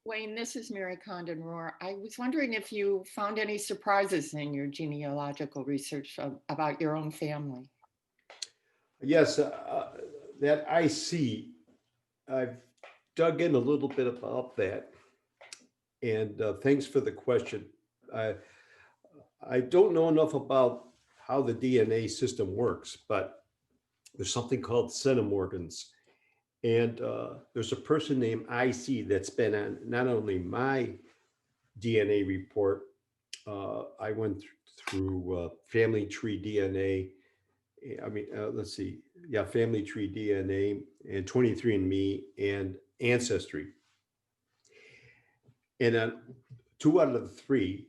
Wayne, this is Mary Condon Rohr. I was wondering if you found any surprises in your genealogical research about your own family. Yes, that I see. I've dug in a little bit about that. And thanks for the question. I don't know enough about how the DNA system works, but there's something called centimorgans. And there's a person named IC that's been on not only my DNA report, I went through family tree DNA. Let's see. Yeah, family tree DNA and 23andMe and Ancestry. And on 2 out of the 3,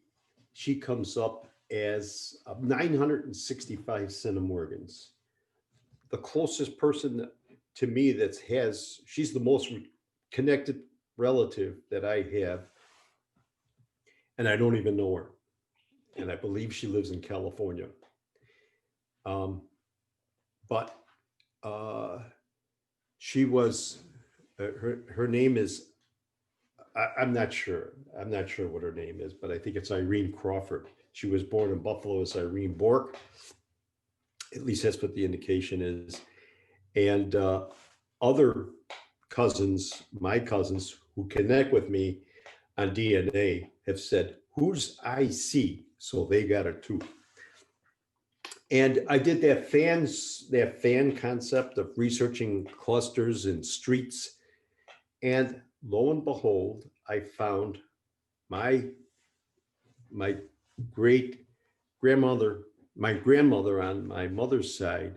she comes up as 965 centimorgans. The closest person to me she's the most connected relative that I have, and I don't even know her. And I believe she lives in California. But she was, her name is, I'm not sure. I'm not sure what her name is, but I think it's Irene Crawford. She was born in Buffalo as Irene Bork. At least that's what the indication is. And other cousins, my cousins who connect with me on DNA have said, who's IC? So they got it too. And I did that fan concept of researching clusters and streets. And lo and behold, I found my great grandmother, my grandmother on my mother's side,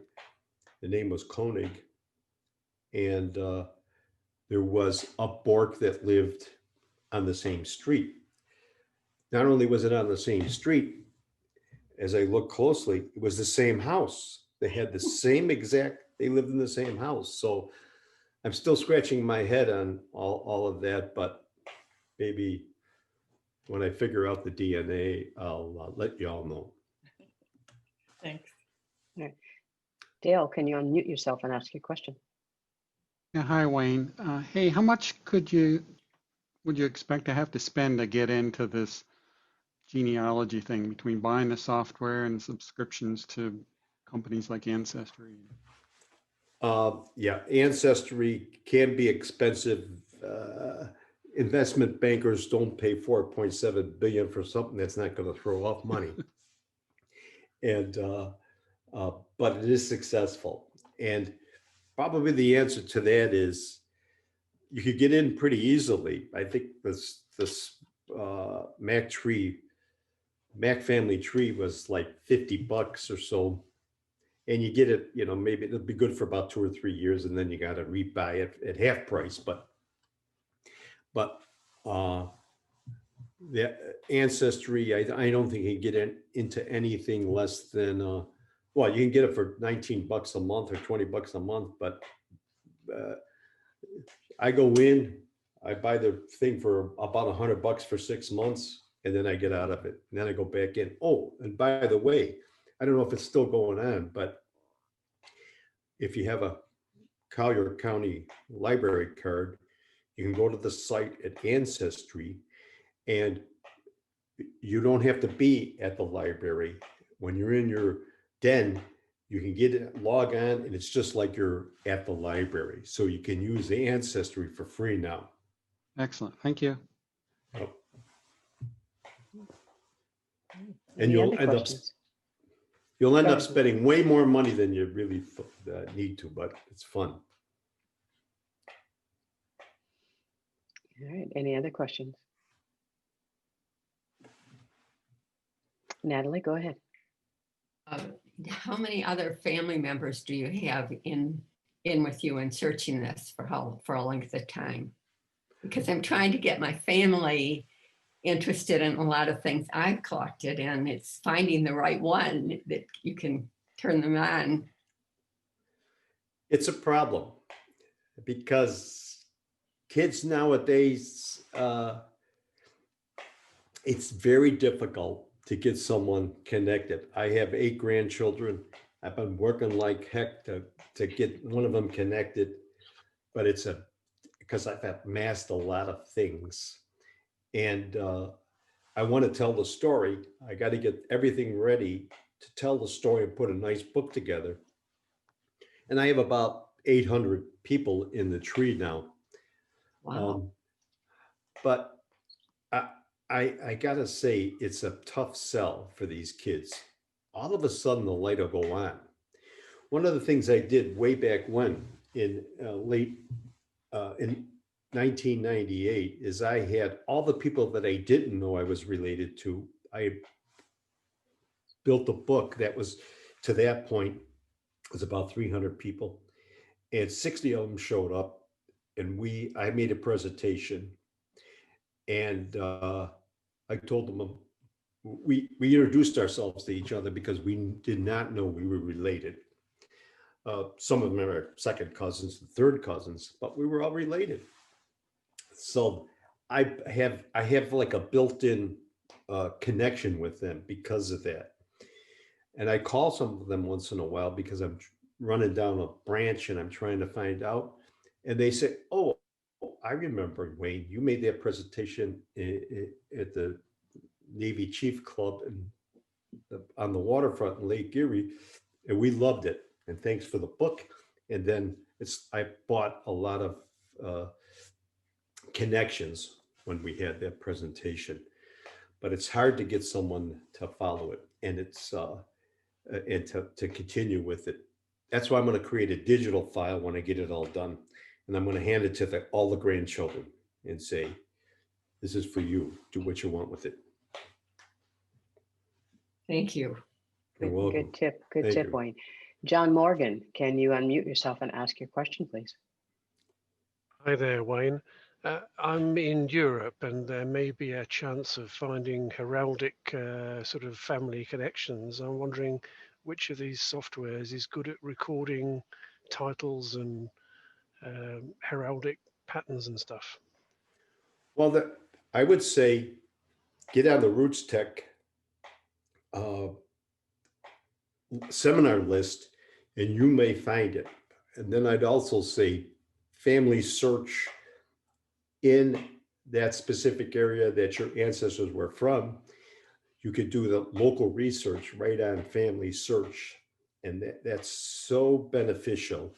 the name was Koenig. And there was a Bork that lived on the same street. Not only was it on the same street, as I looked closely, it was the same house. They had the same they lived in the same house. So I'm still scratching my head on all of that, but maybe when I figure out the DNA, I'll let you all know. Thanks. Dale, can you unmute yourself and ask your question? Yeah, hi, Wayne. Hey, how much would you expect to have to spend to get into this genealogy thing between buying the software and subscriptions to companies like Ancestry? Yeah, Ancestry can be expensive. Investment bankers don't pay 4.7 billion for something that's not going to throw off money. And but it is successful. And probably the answer to that is you could get in pretty easily. I think this Mac family tree was like $50 or so. And you get it, maybe it'll be good for about 2 or 3 years, and then you got to rebuy it at half price. But the Ancestry, I don't think you can get into anything less than, well, you can get it for $19 a month or $20 a month, but I go in, I buy the thing for about $100 for 6 months, and then I get out of it. And then I go back in. Oh, and by the way, I don't know if it's still going on, but if you have a Collier County library card, you can go to the site at Ancestry, and you don't have to be at the library. When you're in your den, you can get it, log on, and it's just like you're at the library. So you can use the Ancestry for free now. Excellent. Thank you. Oh. And Any you'll other end up questions? You'll end Go up ahead. spending way more money than you really need to, but it's fun. All right, any other questions? Natalie, go ahead. How many other family members do you have in with you in searching this for a length of time? Because I'm trying to get my family interested in a lot of things I've collected, and it's finding the right one that you can turn them on. It's a problem because kids nowadays, it's very difficult to get someone connected. I have 8 grandchildren. I've been working like heck to get one of them connected, but it's because I've amassed a lot of things. And I want to tell the story. I got to get everything ready to tell the story and put a nice book together. And I have about 800 people in the tree now. Wow. But I got to say, it's a tough sell for these kids. All of a sudden, the light will go on. One of the things I did way back when in 1998 is I had all the people that I didn't know I was related to. I built a book that was, to that point, was about 300 people, and 60 of them showed up, and I made a presentation, And I told them, we introduced ourselves to each other because we did not know we were related. Some of them are second cousins, third cousins, but we were all related. So I have like a built-in connection with them because of that. And I call some of them once in a while because I'm running down a branch and I'm trying to find out. And they say, "Oh, I remember, Wayne, you made that presentation at the Navy Chief Club on the waterfront in Lake Erie, and we loved it. And thanks for the book." And then I bought a lot of connections when we had that presentation, but it's hard to get someone to follow it, and and to continue with it. That's why I'm going to create a digital file when I get it all done, and I'm going to hand it to all the grandchildren and say, "This is for you. Do what you want with it." Thank you. You're welcome. Good tip. Good Thank tip, you. Wayne. John Morgan, can you unmute yourself and ask your question, please? Hi there, Wayne. I'm in Europe, and there may be a chance of finding heraldic sort of family connections. I'm wondering which of these softwares is good at recording titles and heraldic patterns and stuff. Well, I would say get on the Roots Tech seminar list, and you may find it. And then I'd also say family search in that specific area that your ancestors were from. You could do the local research right on family search, and that's so beneficial.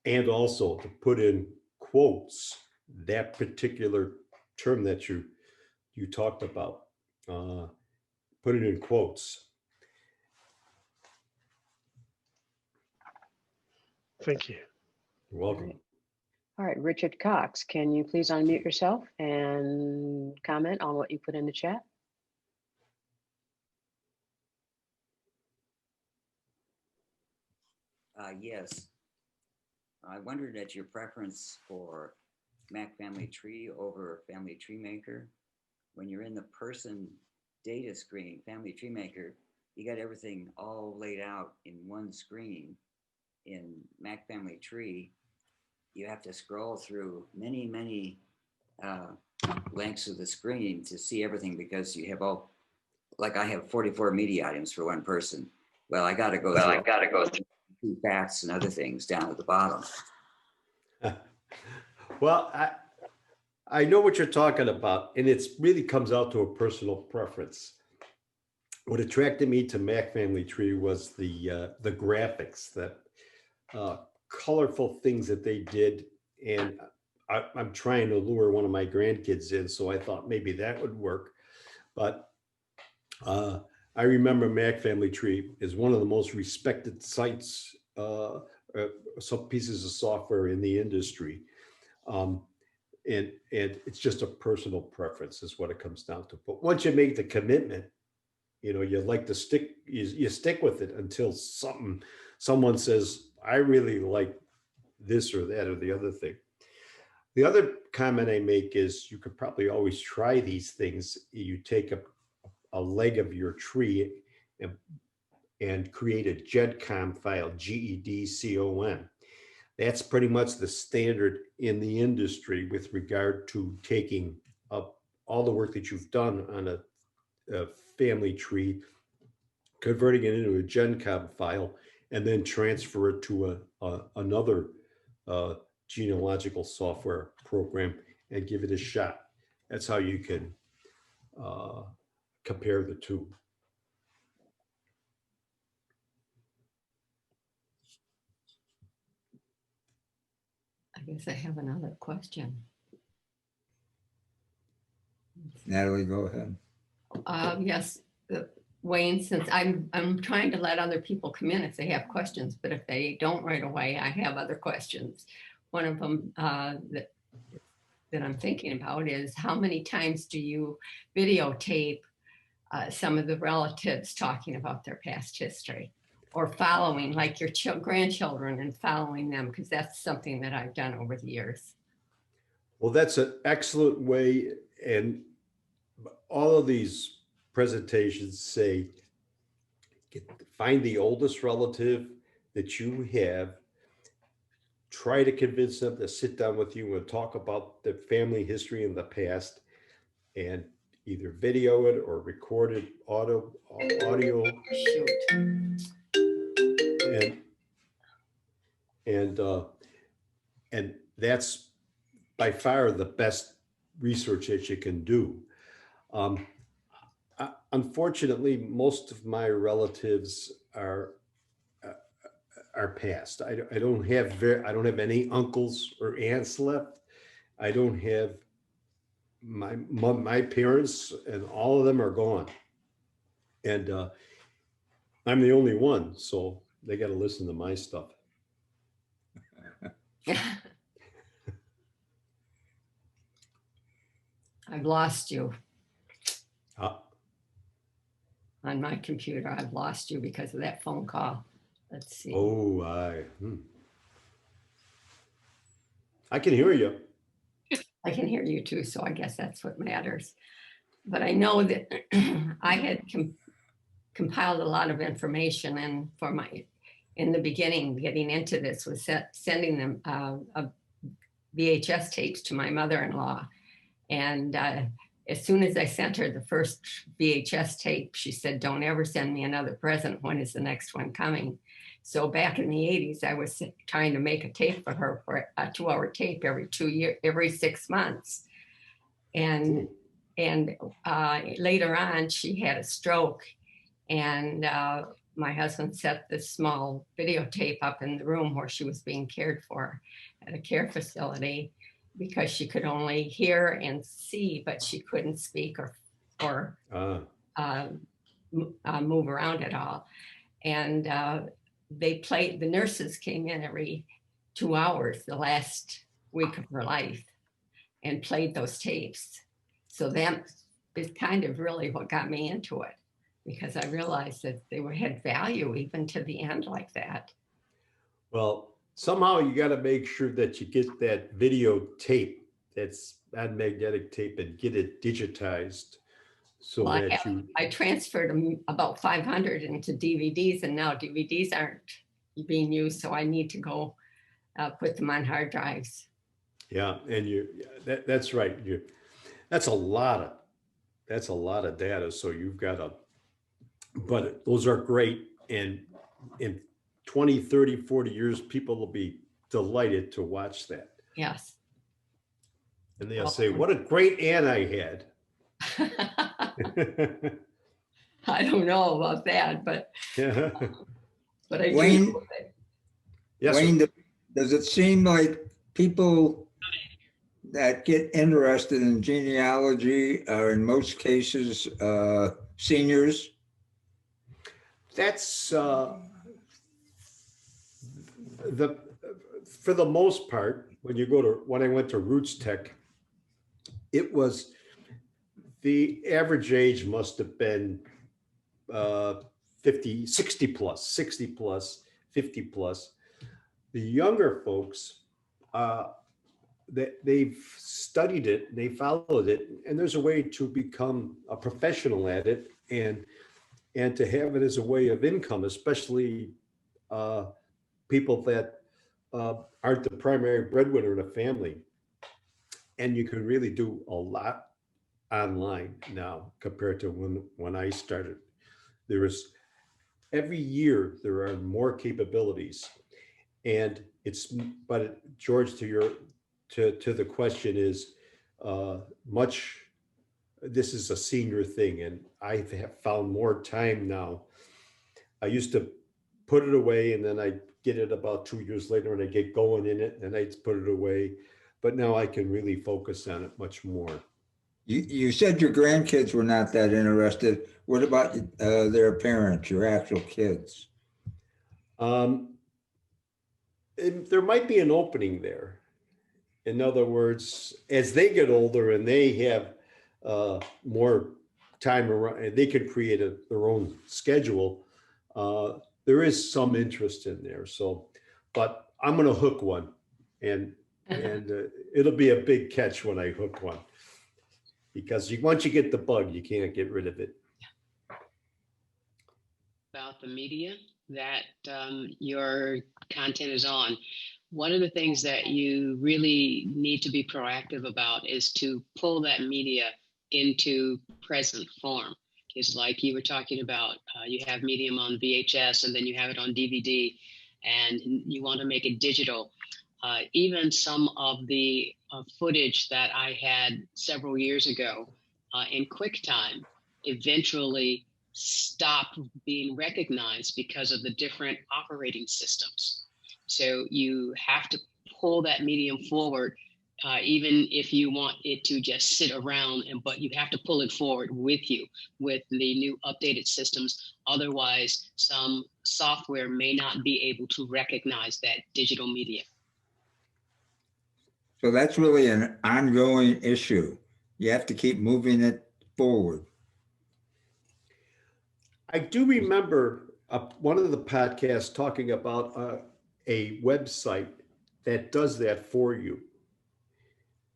And also to put in quotes that particular term that you talked about, put it in quotes. Thank you. You're welcome. All right, Richard Cox, can you please unmute yourself and comment on what you put in the chat? Yes. I wondered at your preference for Mac Family Tree over Family Tree Maker. When you're in the person data screen, Family Tree Maker, you got everything all laid out in one screen. In Mac Family Tree, you have to scroll through many lengths of the screen to see everything, because you have all, like I have 44 media items for one person. Well, I got to go through facts and other things down at the bottom. Well, I know what you're talking about, and it really comes out to a personal preference. What attracted me to Mac Family Tree was the graphics, that colorful things that they did, and I'm trying to lure one of my grandkids in, so I thought maybe that would work. But I remember Mac Family Tree is one of the most respected sites, some pieces of software in the industry. And it's just a personal preference is what it comes down to. But once you make the commitment, you like to stick, you stick with it until someone says, "I really like this or that or the other thing." The other comment I make is you could probably always try these things. You take a leg of your tree and create a GEDCOM file, GEDCOM. That's pretty much the standard in the industry with regard to taking up all the work that you've done on a family tree, converting it into a GEDCOM file, and then transfer it to another genealogical software program and give it a shot. That's how you can compare the two. I guess I have another question. Natalie, go ahead. Yes, Wayne, since I'm trying to let other people come in if they have questions, but if they don't right away, I have other questions. One of them that I'm thinking about is, how many times do you videotape some of the relatives talking about their past history, or following, like your grandchildren and following them? Because that's something that I've done over the years. Well, that's an excellent way. And all of these presentations say, find the oldest relative that you have, try to convince them to sit down with you and talk about the family history in the past, and either video it or record it audio, Shoot. and that's by far the best research that you can do. Unfortunately, most of my relatives are passed. I don't have any uncles or aunts left. I don't have my parents, and all of them are gone. And I'm the only one, so they got to listen to my stuff. I've lost you Uh, on my computer. I've lost you because of that phone call. Let's see. oh, I can hear you. I can hear you too, so I guess that's what matters. But I know that I had compiled a lot of information, and in the beginning, getting into this was sending them VHS tapes to my mother-in-law. And as soon as I sent her the first VHS tape, she said, "Don't ever send me another present. When is the next one coming?" So back in the 80s, I was trying to make a tape for her, for a 2-hour tape every 6 months. And later on, she had a stroke, and my husband set this small videotape up in the room where she was being cared for at a care facility, because she could only hear and see, but she couldn't speak or move around at all. And the nurses came in every 2 hours the last week of her life and played those tapes. So that is kind of really what got me into it, because I realized that they had value even to the end like that. Well, somehow you got to make sure that you get that video tape, that's on magnetic tape, and get it digitized. So Well, that I transferred about 500 into DVDs, and now DVDs aren't being used, so I need to go put them on hard drives. Yeah, and that's right. That's a lot of data. So you've got but those are great. And in 20, 30, 40 years, people will be delighted to watch that. Yes. And they'll say, "What a great aunt I had." I don't know about that, but I do Wayne, know that. Yes, Wayne, does it seem like people that get interested in genealogy are in most cases seniors? that's for the most part. When I went to Roots Tech, it was, the average age must have been 50, 60 plus, 60 plus, 50 plus. The younger folks, they've studied it, they followed it, and there's a way to become a professional at it, and to have it as a way of income, especially people that aren't the primary breadwinner in a family. And you can really do a lot online now compared to when I started. Every year there are more capabilities, and but George, to the question is, this is a senior thing, and I have found more time now. I used to put it away, and then I get it about 2 years later, and I get going in it, and I put it away. But now I can really focus on it much more. You said your grandkids were not that interested. What about their parents, your actual kids? There might be an opening there. In other words, as they get older and they have more time around, and they can create their own schedule, there is some interest in there. So, but I'm going to hook one, and And it'll be a big catch when I hook one. Because once you get the bug, you can't get rid of it. About the media that your content is on, one of the things that you really need to be proactive about is to pull that media into present form. It's like you were talking about, you have Medium on VHS and then you have it on DVD and you want to make it digital. Even some of the footage that I had several years ago in QuickTime eventually stopped being recognized because of the different operating systems. So you have to pull that medium forward, even if you want it to just sit around, but you have to pull it forward with you with the new updated systems. Otherwise, some software may not be able to recognize that digital media. So that's really an ongoing issue. You have to keep moving it forward. I do remember one of the podcasts talking about a website that does that for you.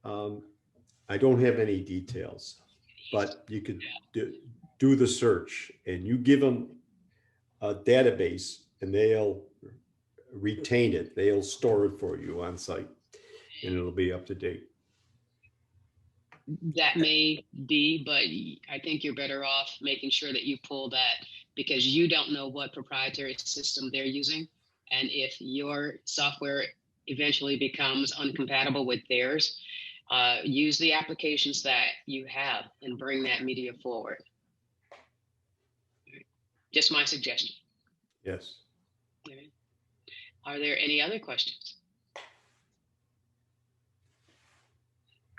I don't have any details, but you could do the search and you give them a database and they'll retain it. They'll store it for you on site and it'll be up to date. That may be, but I think you're better off making sure that you pull that because you don't know what proprietary system they're using. And if your software eventually becomes uncompatible with theirs, use the applications that you have and bring that media forward. Just my suggestion. Yes. Okay. Are there any other questions?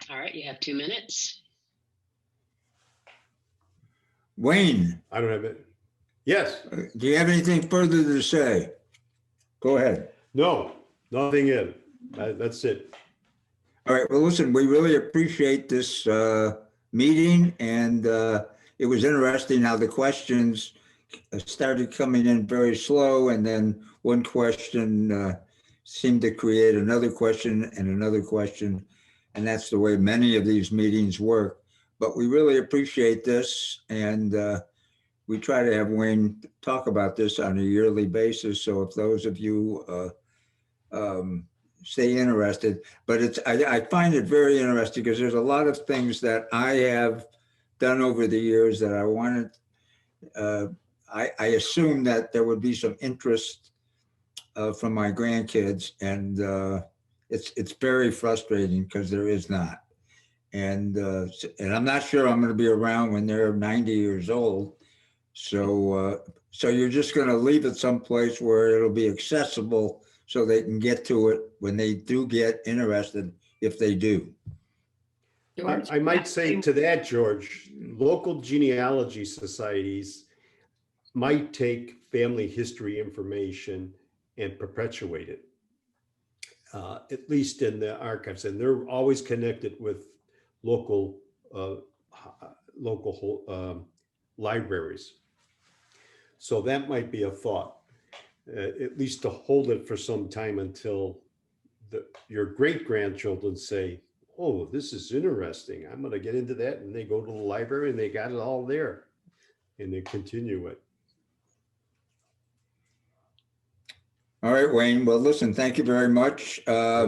All right, you have 2 minutes. Wayne, I don't have it. Yes. do you have anything further to say? Go ahead. No, nothing in. That's it. All right. Well, listen, we really appreciate this meeting, and it was interesting how the questions started coming in very slow, and then one question seemed to create another question and another question, and that's the way many of these meetings work. But we really appreciate this, and we try to have Wayne talk about this on a yearly basis. So if those of you stay interested, but I find it very interesting because there's a lot of things that I have done over the years that I wanted. I assume that there would be some interest from my grandkids, and it's very frustrating because there is not. And I'm not sure I'm going to be around when they're 90 years old. So you're just going to leave it someplace where it'll be accessible so they can get to it when they do get interested, if they do. I might say to that, George, local genealogy societies might take family history information and perpetuate it, at least in the archives. And they're always connected with local libraries. So that might be a thought, at least to hold it for some time until your great-grandchildren say, oh, this is interesting. I'm going to get into that. And they go to the library and they got it all there and they continue it. All right, Wayne. Well, listen, thank you very much.